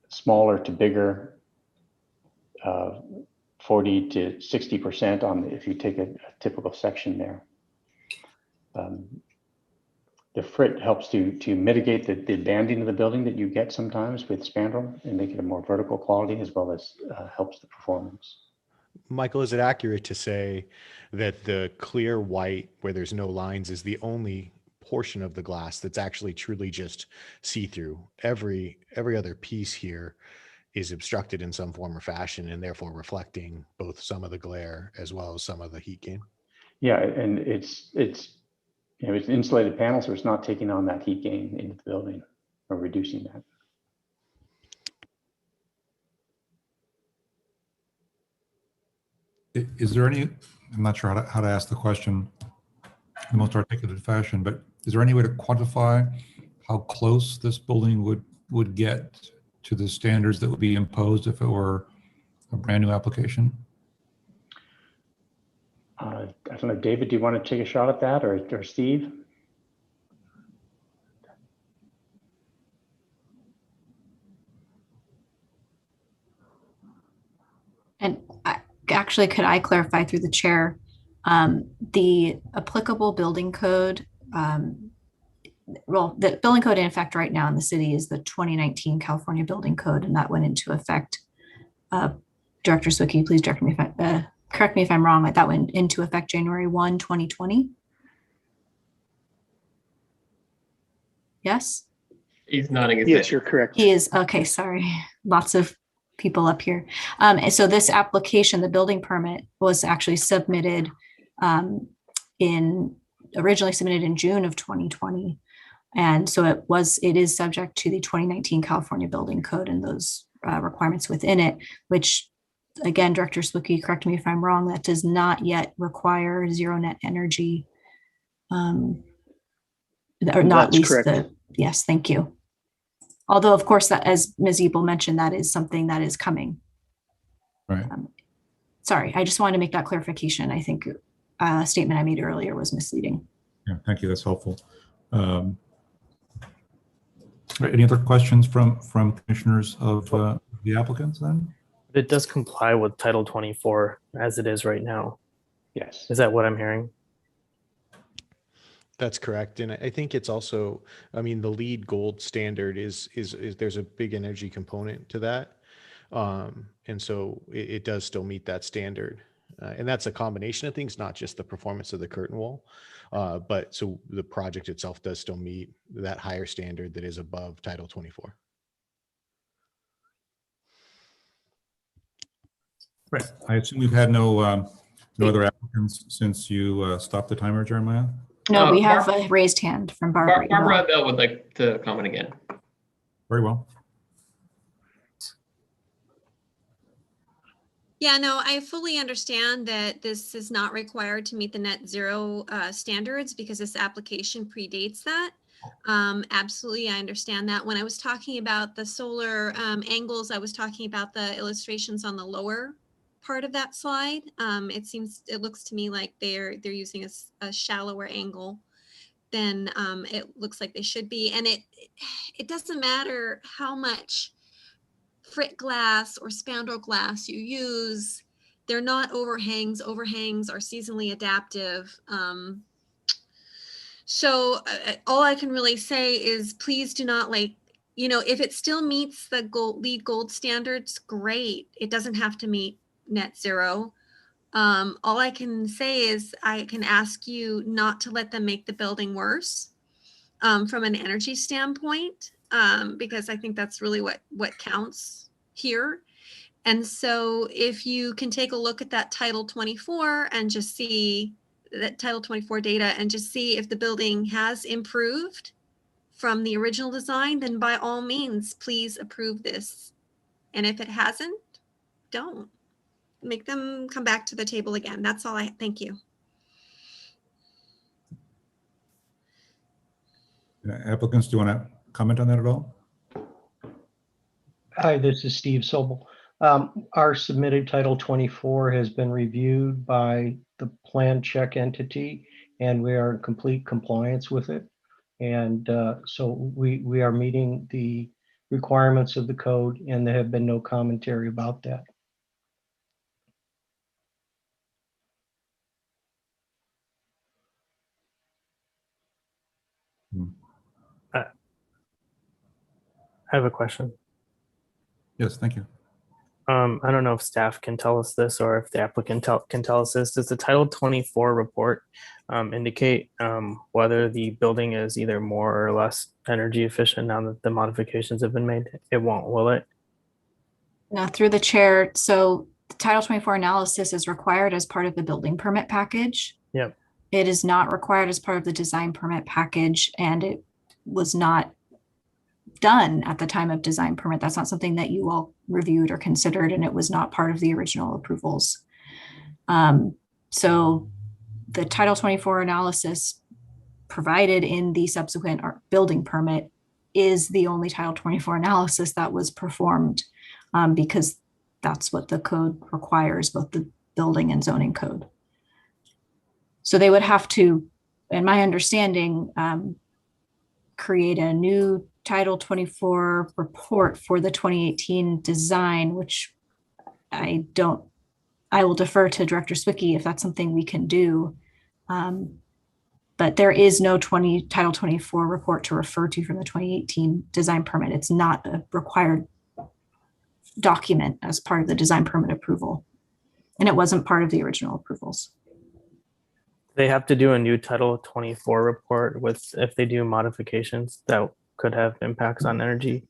smaller to bigger, 40 to 60% on if you take a typical section there. The frit helps to mitigate the banding of the building that you get sometimes with spandrel and make it a more vertical quality, as well as helps the performance. Michael, is it accurate to say that the clear white where there's no lines is the only portion of the glass that's actually truly just see-through? Every other piece here is obstructed in some form or fashion, and therefore reflecting both some of the glare as well as some of the heat gain? Yeah, and it's it's insulated panel, so it's not taking on that heat gain into the building or reducing that. Is there any, I'm not sure how to ask the question in the most articulate fashion, but is there any way to quantify how close this building would get to the standards that would be imposed if it were a brand new application? I don't know, David, do you want to take a shot at that, or Steve? And actually, could I clarify through the chair? The applicable building code, well, the building code in effect right now in the city is the 2019 California Building Code, and that went into effect. Director Zwicky, please correct me if I'm wrong. That went into effect January 1, 2020. Yes? He's nodding his Yes, head. you're correct. He is, okay, sorry. Lots of people up here. And so this application, the building permit, was actually submitted originally submitted in June of 2020. And so it is subject to the 2019 California Building Code and those requirements within it, which, again, Director Zwicky, correct me if I'm wrong, that does not yet require zero net energy. Or not That's least correct. yes, thank you. Although, of course, that, as Ms. Ebel mentioned, that is something that is coming. Right. Sorry, I just wanted to make that clarification. I think a statement I made earlier was misleading. Yeah, thank you. That's helpful. Right, any other questions from commissioners of the applicants then? It does comply with Title 24 as it is right now. Yes. Is that what I'm hearing? That's correct. And I think it's also, I mean, the LEED gold standard is there's a big energy component to that. And so it does still meet that standard. And that's a combination of things, not just the performance of the curtain wall, but so the project itself does still meet that higher standard that is above Title 24. Right. I assume we've had no other applicants since you stopped the timer, Jeremiah? No, we have a raised hand from Barbara. Barbara Bell would like to comment again. Very well. Yeah, no, I fully understand that this is not required to meet the net zero standards because this application predates that. Absolutely, I understand that. When I was talking about the solar angles, I was talking about the illustrations on the lower part of that slide. It looks to me like they're using a shallower angle than it looks like they should be. And it doesn't matter how much frit glass or spandrel glass you use, they're not overhangs. Overhangs are seasonally adaptive. So all I can really say is please do not if it still meets the LEED gold standards, great. It doesn't have to meet net zero. All I can say is I can ask you not to let them make the building worse from an energy standpoint, because I think that's really what counts here. And so if you can take a look at that Title 24 and just see that Title 24 data and just see if the building has improved from the original design, then by all means, please approve this. And if it hasn't, don't. Make them come back to the table again. That's all thank you. Applicants, do you want to comment on that at all? Hi, this is Steve Sobel. Our submitted Title 24 has been reviewed by the plan check entity, and we are in complete compliance with it. And so we are meeting the requirements of the code, and there have been no commentary about that. I have a question. Yes, thank you. I don't know if staff can tell us this or if the applicant can tell us this. Does the Title 24 report indicate whether the building is either more or less energy efficient now that the modifications have been made? It won't, will it? Now, through the chair, so the Title 24 analysis is required as part of the building permit package. Yep. It is not required as part of the design permit package, and it was not done at the time of design permit. That's not something that you all reviewed or considered, and it was not part of the original approvals. So the Title 24 analysis provided in the subsequent building permit is the only Title 24 analysis that was performed, because that's what the code requires, both the building and zoning code. So they would have to, in my understanding, create a new Title 24 report for the 2018 design, which I will defer to Director Swicky if that's something we can do. But there is no Title 24 report to refer to from the 2018 design permit. It's not a required document as part of the design permit approval. And it wasn't part of the original approvals. They have to do a new Title 24 report if they do modifications that could have impacts on energy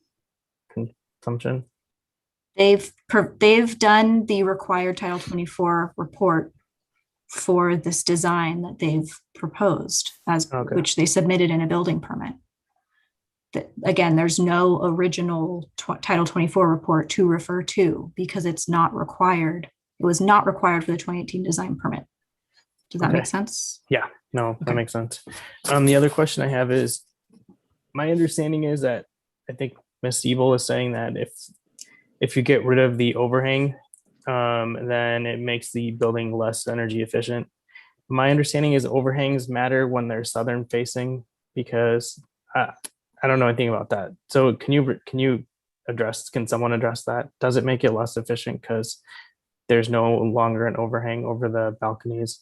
consumption. They've done the required Title 24 report for this design that they've proposed, which they submitted in a building permit. Again, there's no original Title 24 report to refer to because it's not required. It was not required for the 2018 design permit. Does that make sense? Yeah, no, that makes sense. The other question I have is, my understanding is that I think Ms. Evil is saying that if you get rid of the overhang, then it makes the building less energy efficient. My understanding is overhangs matter when they're southern facing, because I don't know anything about that. So can someone address that? Does it make it less efficient because there's no longer an overhang over the balconies?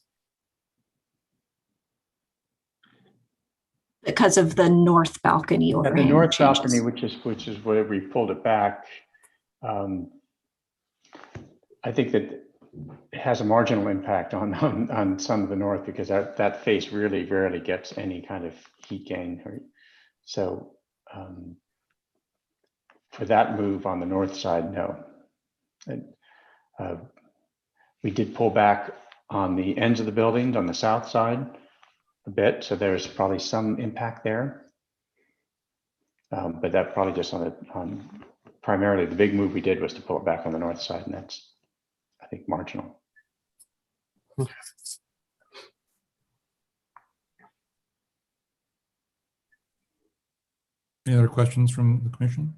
Because of the north balcony overhang. The north changes. balcony, which is where we pulled it back. I think that it has a marginal impact on some of the north, because that face really rarely gets any kind of heat gain. So for that move on the north side, no. We did pull back on the ends of the buildings on the south side a bit, so there's probably some impact there. But that probably just on primarily the big move we did was to pull it back on the north side, and that's, I think, marginal. Any other questions from the commission?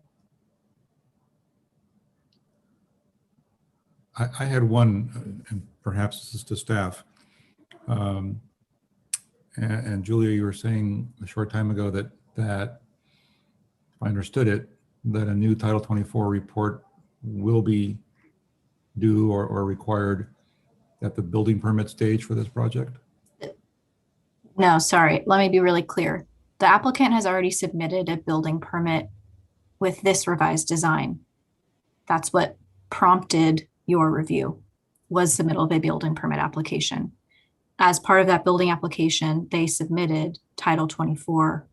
I had one, and perhaps this is to staff. And Julia, you were saying a short time ago that if I understood it, that a new Title 24 report will be due or required at the building permit stage for this project? No, sorry. Let me be really clear. The applicant has already submitted a building permit with this revised design. That's what prompted your review, was submittal of a building permit application. As part of that building application, they submitted Title 24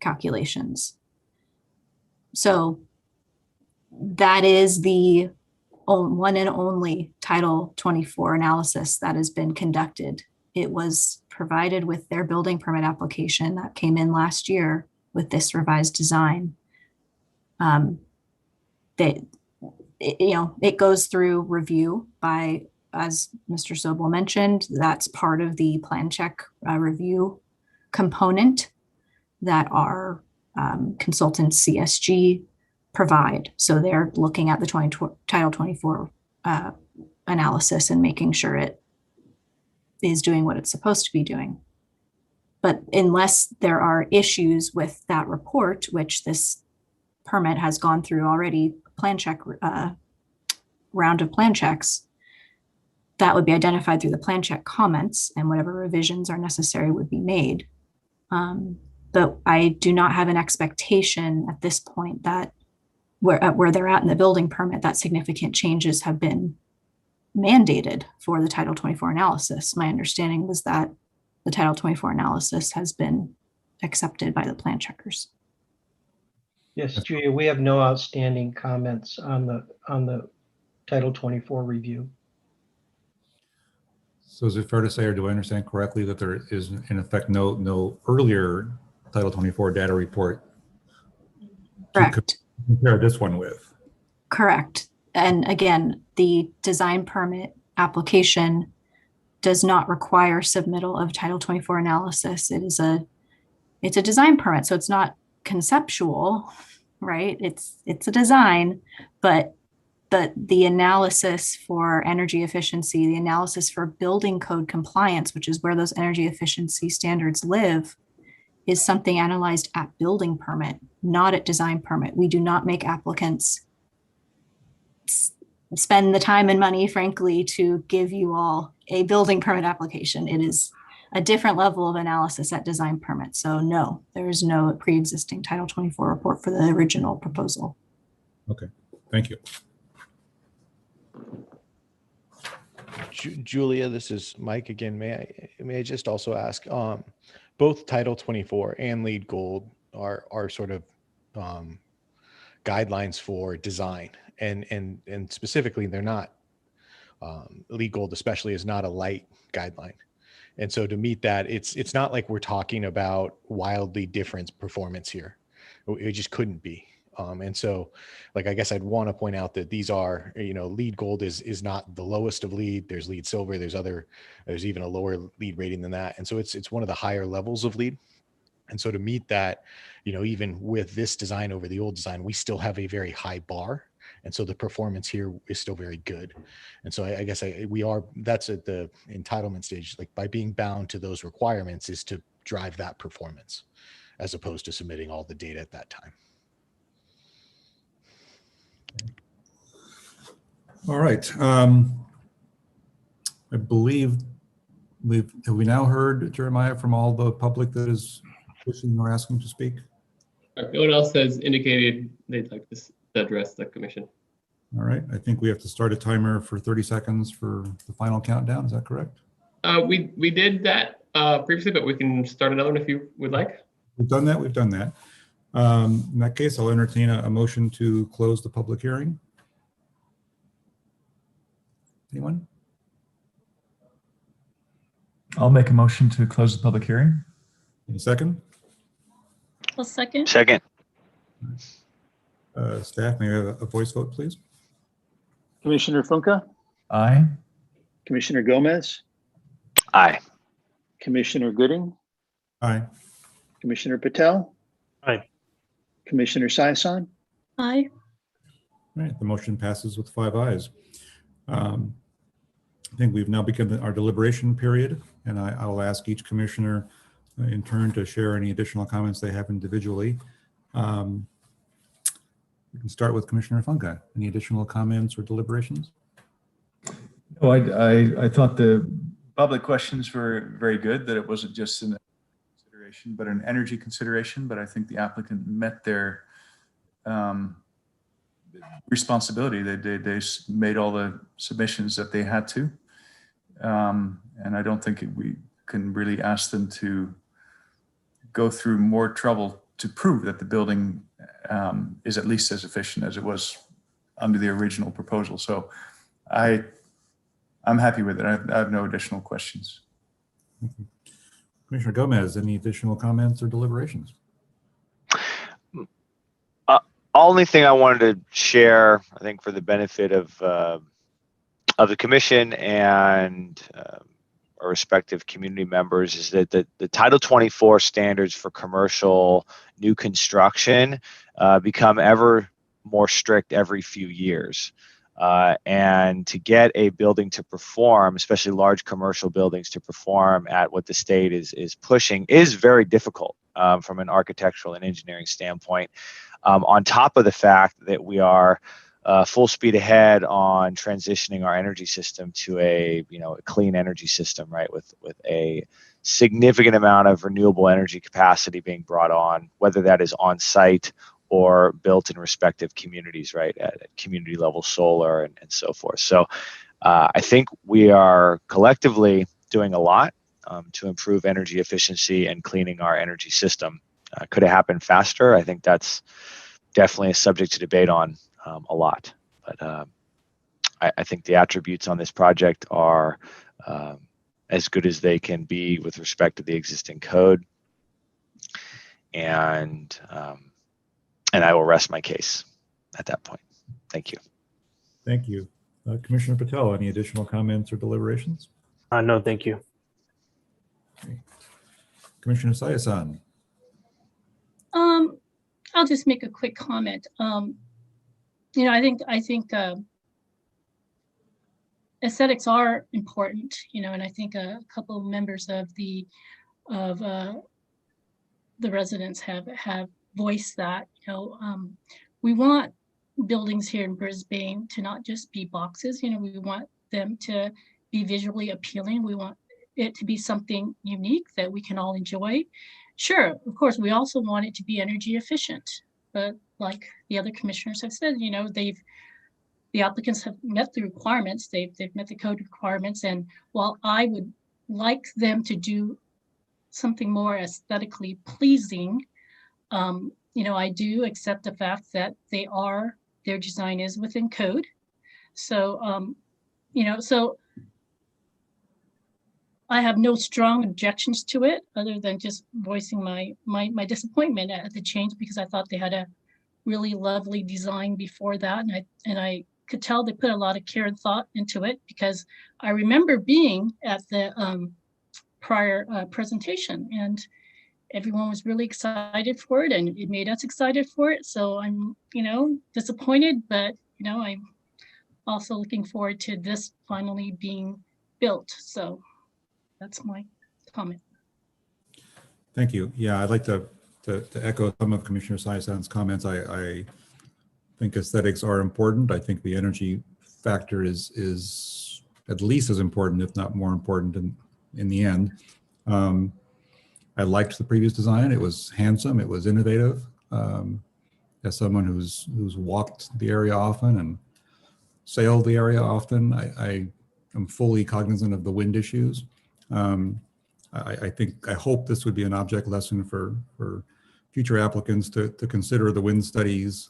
calculations. So that is the one and only Title 24 analysis that has been conducted. It was provided with their building permit application that came in last year with this revised design. It goes through review by, as Mr. Sobel mentioned, that's part of the plan check review component that our consultant CSG provide. So they're looking at the Title 24 analysis and making sure it is doing what it's supposed to be doing. But unless there are issues with that report, which this permit has gone through already, plan check round of plan checks, that would be identified through the plan check comments, and whatever revisions are necessary would be made. But I do not have an expectation at this point that where they're at in the building permit, that significant changes have been mandated for the Title 24 analysis. My understanding was that the Title 24 analysis has been accepted by the plan checkers. Yes, Julia, we have no outstanding comments on the Title 24 review. So is it fair to say, or do I understand correctly, that there is in effect no earlier Title 24 data report Correct. to compare this one with? Correct. And again, the design permit application does not require submittal of Title 24 analysis. It's a design permit, so it's not conceptual, right? It's a design, but the analysis for energy efficiency, the analysis for building code compliance, which is where those energy efficiency standards live, is something analyzed at building permit, not at design permit. We do not make applicants spend the time and money, frankly, to give you all a building permit application. It is a different level of analysis at design permit. So no, there is no pre-existing Title 24 report for the original proposal. Okay, thank you. Julia, this is Mike again. May I just also ask, both Title 24 and LEED Gold are sort of guidelines for design, and specifically they're not, LEED Gold especially is not a light guideline. And so to meet that, it's not like we're talking about wildly different performance here. It just couldn't be. And so, like, I guess I'd want to point out that these are, LEED Gold is not the lowest of LEED. There's LEED Silver. There's even a lower LEED rating than that. And so it's one of the higher levels of LEED. And so to meet that, even with this design over the old design, we still have a very high bar. And so the performance here is still very good. And so I guess that's at the entitlement stage, like by being bound to those requirements is to drive that performance as opposed to submitting all the data at that time. All right. I believe have we now heard, Jeremiah, from all the public that is wishing or asking to speak? No one else has indicated they'd like to address the commission. All right. I think we have to start a timer for 30 seconds for the final countdown. Is that correct? We did that previously, but we can start another one if you would like. We've done that. We've done that. In that case, I'll entertain a motion to close the public hearing. Anyone? I'll make a motion to close the public hearing. Any second? I'll second. Second. Staff, may I have a voice vote, please? Commissioner Funke, Aye. Commissioner Gomez, Aye. Commissioner Gooding, Aye. Commissioner Patel, Aye. Commissioner Saison. Aye. All right, the motion passes with 5 ayes. I think we've now begun our deliberation period, and I'll ask each commissioner in turn to share any additional comments they have individually. We can start with Commissioner Funke. Any additional comments or deliberations? Oh, I thought the public questions were very good, that it wasn't just an consideration, but an energy consideration. But I think the applicant met their responsibility. They made all the submissions that they had to. And I don't think we can really ask them to go through more trouble to prove that the building is at least as efficient as it was under the original proposal. So I'm happy with it. I have no additional questions. Commissioner Gomez, any additional comments or deliberations? Only thing I wanted to share, I think for the benefit of the commission and our respective community members, is that the Title 24 standards for commercial new construction become ever more strict every few years. And to get a building to perform, especially large commercial buildings to perform at what the state is pushing, is very difficult from an architectural and engineering standpoint. On top of the fact that we are full speed ahead on transitioning our energy system to a clean energy system, right? With a significant amount of renewable energy capacity being brought on, whether that is on site or built in respective communities, right? At community level solar and so forth. So I think we are collectively doing a lot to improve energy efficiency and cleaning our energy system. Could it happen faster? I think that's definitely a subject to debate on a lot. But I think the attributes on this project are as good as they can be with respect to the existing code. And I will rest my case at that point. Thank you. Thank you. Commissioner Patel, any additional comments or deliberations? No, thank you. Okay. Commissioner Sayasan. I'll just make a quick comment. I think aesthetics are important, and I think a couple of members of the residents have voiced that. We want buildings here in Brisbane to not just be boxes. We want them to be visually appealing. We want it to be something unique that we can all enjoy. Sure, of course, we also want it to be energy efficient, but like the other commissioners have said, the applicants have met the requirements. They've met the code requirements, and while I would like them to do something more aesthetically pleasing, I do accept the fact that their design is within code. So, so I have no strong objections to it other than just voicing my disappointment at the change, because I thought they had a really lovely design before that. And I could tell they put a lot of care and thought into it, because I remember being at the prior presentation, and everyone was really excited for it, and it made us excited for it. So I'm, disappointed, but, I'm also looking forward to this finally being built. So that's my comment. Thank you. Yeah, I'd like to echo some of Commissioner Sayasan's comments. I think aesthetics are important. I think the energy factor is at least as important, if not more important in the end. I liked the previous design. It was handsome. It was innovative. As someone who's walked the area often and sailed the area often, I am fully cognizant of the wind issues. I hope this would be an object lesson for future applicants to consider the wind studies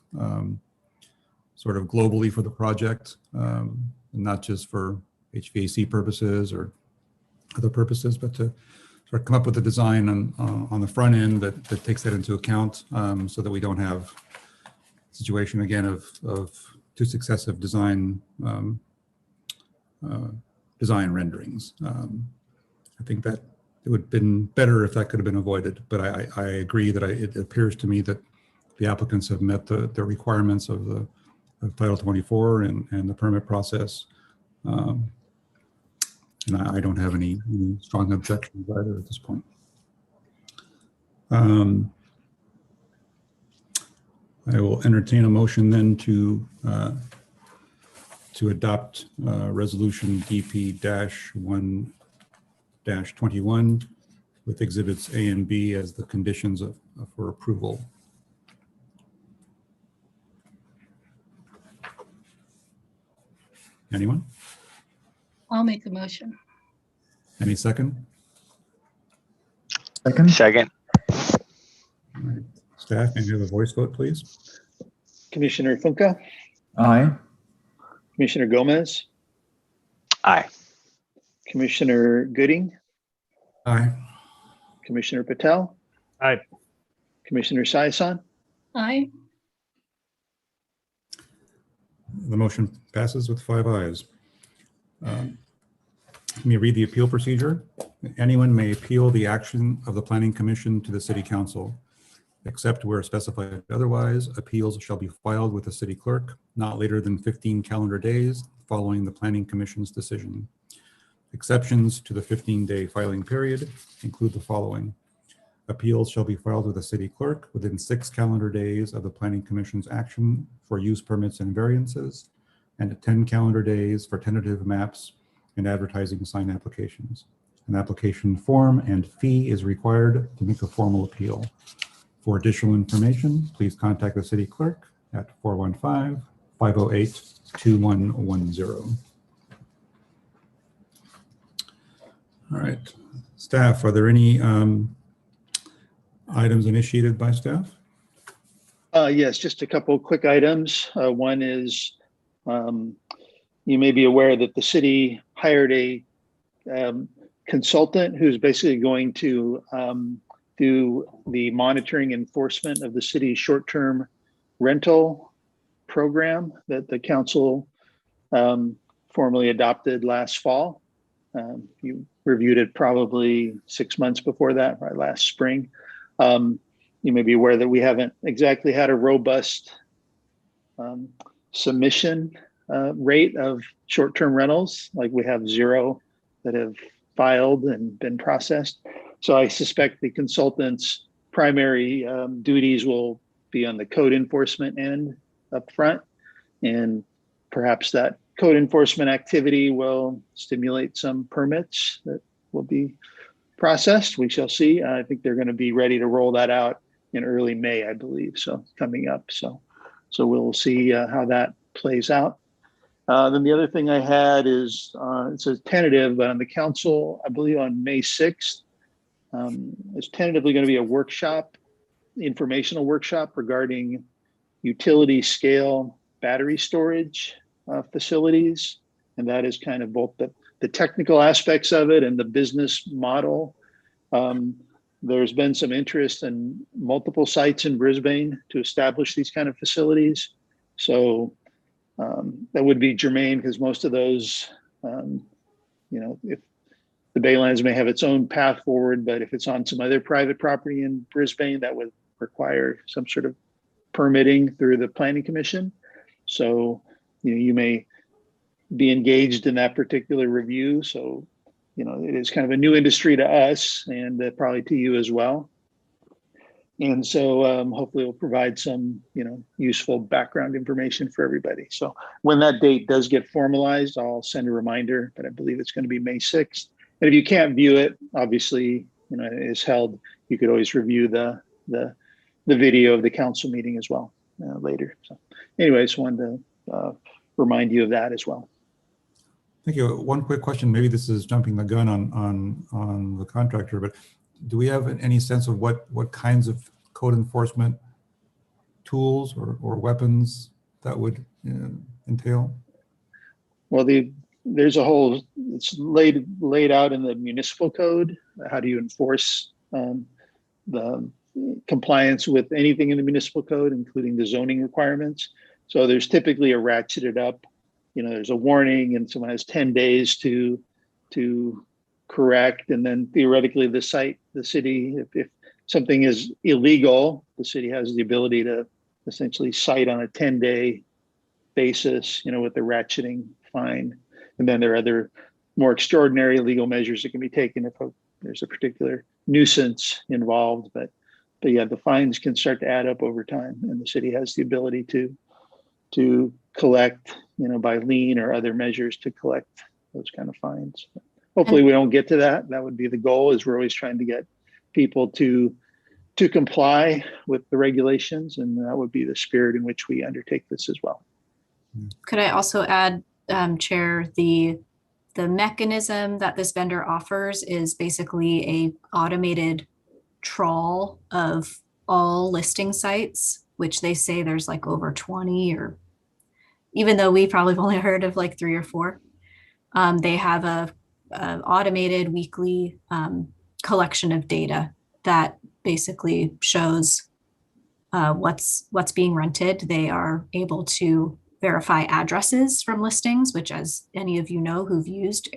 sort of globally for the project, not just for HVAC purposes or other purposes, but to sort of come up with a design on the front end that takes that into account, so that we don't have a situation again of two successive design renderings. I think that it would have been better if that could have been avoided, but I agree that it appears to me that the applicants have met the requirements of Title 24 and the permit process. And I don't have any strong objections either at this point. I will entertain a motion then to adopt resolution DP-1-21 with exhibits A and B as the conditions for approval. Anyone? I'll make the motion. Any second? Second. All right. Staff, may we have a voice vote, please? Commissioner Funke, Aye. Commissioner Gomez, Aye. Commissioner Gooding, Aye. Commissioner Patel, Aye. Commissioner Sayasan. Aye. The motion passes with 5 ayes. Let me read the appeal procedure. Anyone may appeal the action of the Planning Commission to the City Council. Except where specified otherwise, appeals shall be filed with the city clerk not later than 15 calendar days following the Planning Commission's decision. Exceptions to the 15-day filing period include the following. Appeals shall be filed with the city clerk within 6 calendar days of the Planning Commission's action for use permits and variances, and 10 calendar days for tentative maps and advertising sign applications. An application form and fee is required to make a formal appeal. For additional information, please contact the city clerk at 415-508-2110. All right, staff, are there any items initiated by staff? Yes, just a couple of quick items. One is you may be aware that the city hired a consultant who's basically going to do the monitoring enforcement of the city's short-term rental program that the council formally adopted last fall. You reviewed it probably 6 months before that, right, last spring. You may be aware that we haven't exactly had a robust submission rate of short-term rentals. Like we have 0 that have filed and been processed. So I suspect the consultant's primary duties will be on the code enforcement end up front, and perhaps that code enforcement activity will stimulate some permits that will be processed. We shall see. I think they're going to be ready to roll that out in early May, I believe. So coming up. So we'll see how that plays out. Then the other thing I had is it's a tentative, but on the council, I believe on May 6th, it's tentatively going to be a workshop, informational workshop regarding utility scale battery storage facilities. And that is kind of both the technical aspects of it and the business model. There's been some interest in multiple sites in Brisbane to establish these kind of facilities. So that would be germane because most of those, if the Baylands may have its own path forward, but if it's on some other private property in Brisbane, that would require some sort of permitting through the Planning Commission. So, you may be engaged in that particular review. So, it is kind of a new industry to us and probably to you as well. And so hopefully we'll provide some, useful background information for everybody. So when that date does get formalized, I'll send a reminder, but I believe it's going to be May 6th. And if you can't view it, obviously, it is held. You could always review the video of the council meeting as well later. So anyways, wanted to remind you of that as well. Thank you. One quick question. Maybe this is jumping the gun on the contractor, but do we have any sense of what kinds of code enforcement tools or weapons that would entail? Well, there's a whole, it's laid out in the municipal code. How do you enforce the compliance with anything in the municipal code, including the zoning requirements? So there's typically a ratcheted up, there's a warning and someone has 10 days to correct. And then theoretically the city, if something is illegal, the city has the ability to essentially cite on a 10-day basis, with the ratcheting fine. And then there are other more extraordinary legal measures that can be taken if there's a particular nuisance involved. But yeah, the fines can start to add up over time, and the city has the ability to collect, by lien or other measures to collect those kind of fines. Hopefully we don't get to that. That would be the goal, is we're always trying to get people to comply with the regulations, and that would be the spirit in which we undertake this as well. Could I also add, Chair, the mechanism that this vendor offers is basically a automated trawl of all listing sites, which they say there's like over 20, or even though we probably have only heard of like 3 or 4. They have a automated weekly collection of data that basically shows what's being rented. They are able to verify addresses from listings, which, as any of you know who've used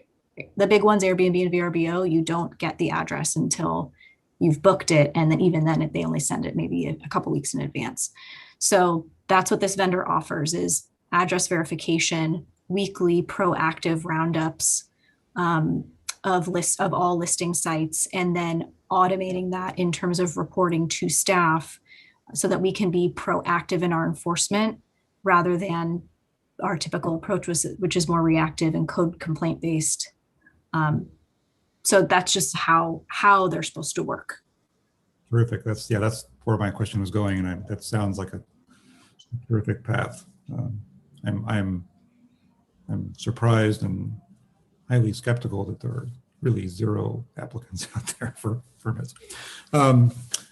the big ones, Airbnb and VRBO, you don't get the address until you've booked it, and then even then they only send it maybe a couple weeks in advance. So that's what this vendor offers, is address verification, weekly proactive roundups of all listing sites, and then automating that in terms of reporting to staff so that we can be proactive in our enforcement rather than our typical approach, which is more reactive and code complaint based. So that's just how they're supposed to work. Terrific. That's where my question was going, and that sounds like a terrific path. I'm surprised and highly skeptical that there are really zero applicants out there for permits. Are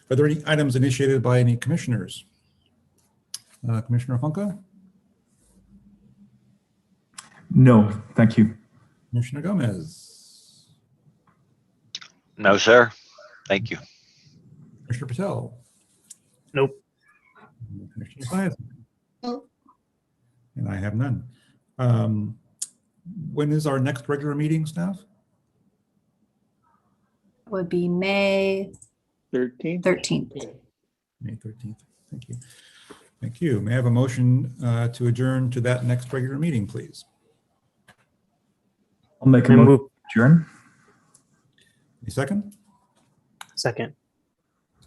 there any items initiated by any commissioners? Commissioner Funke? No, thank you. Commissioner Gomez? No, sir. Thank you. Commissioner Patel? Nope. Commissioner Sias? Oh. And I have none. When is our next regular meeting, staff? Would be May 13th. 13th. May 13th. Thank you. Thank you. May I have a motion to adjourn to that next regular meeting, please? I'll make a motion to adjourn. A second? Second.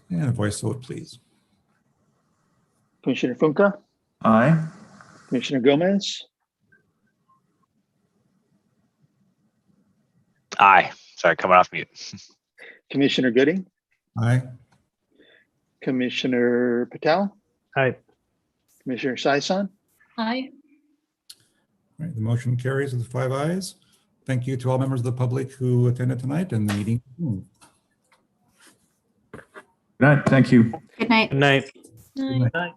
And a voice vote, please. Commissioner Funke, Aye. Commissioner Gomez, Aye. Sorry, coming off mute. Commissioner Gooding, Aye. Commissioner Patel, Aye. Commissioner Saison. Aye. All right, the motion carries with 5 ayes. Thank you to all members of the public who attended tonight, and the meeting. Good night. Thank you. Good night. Good night. Aye. night.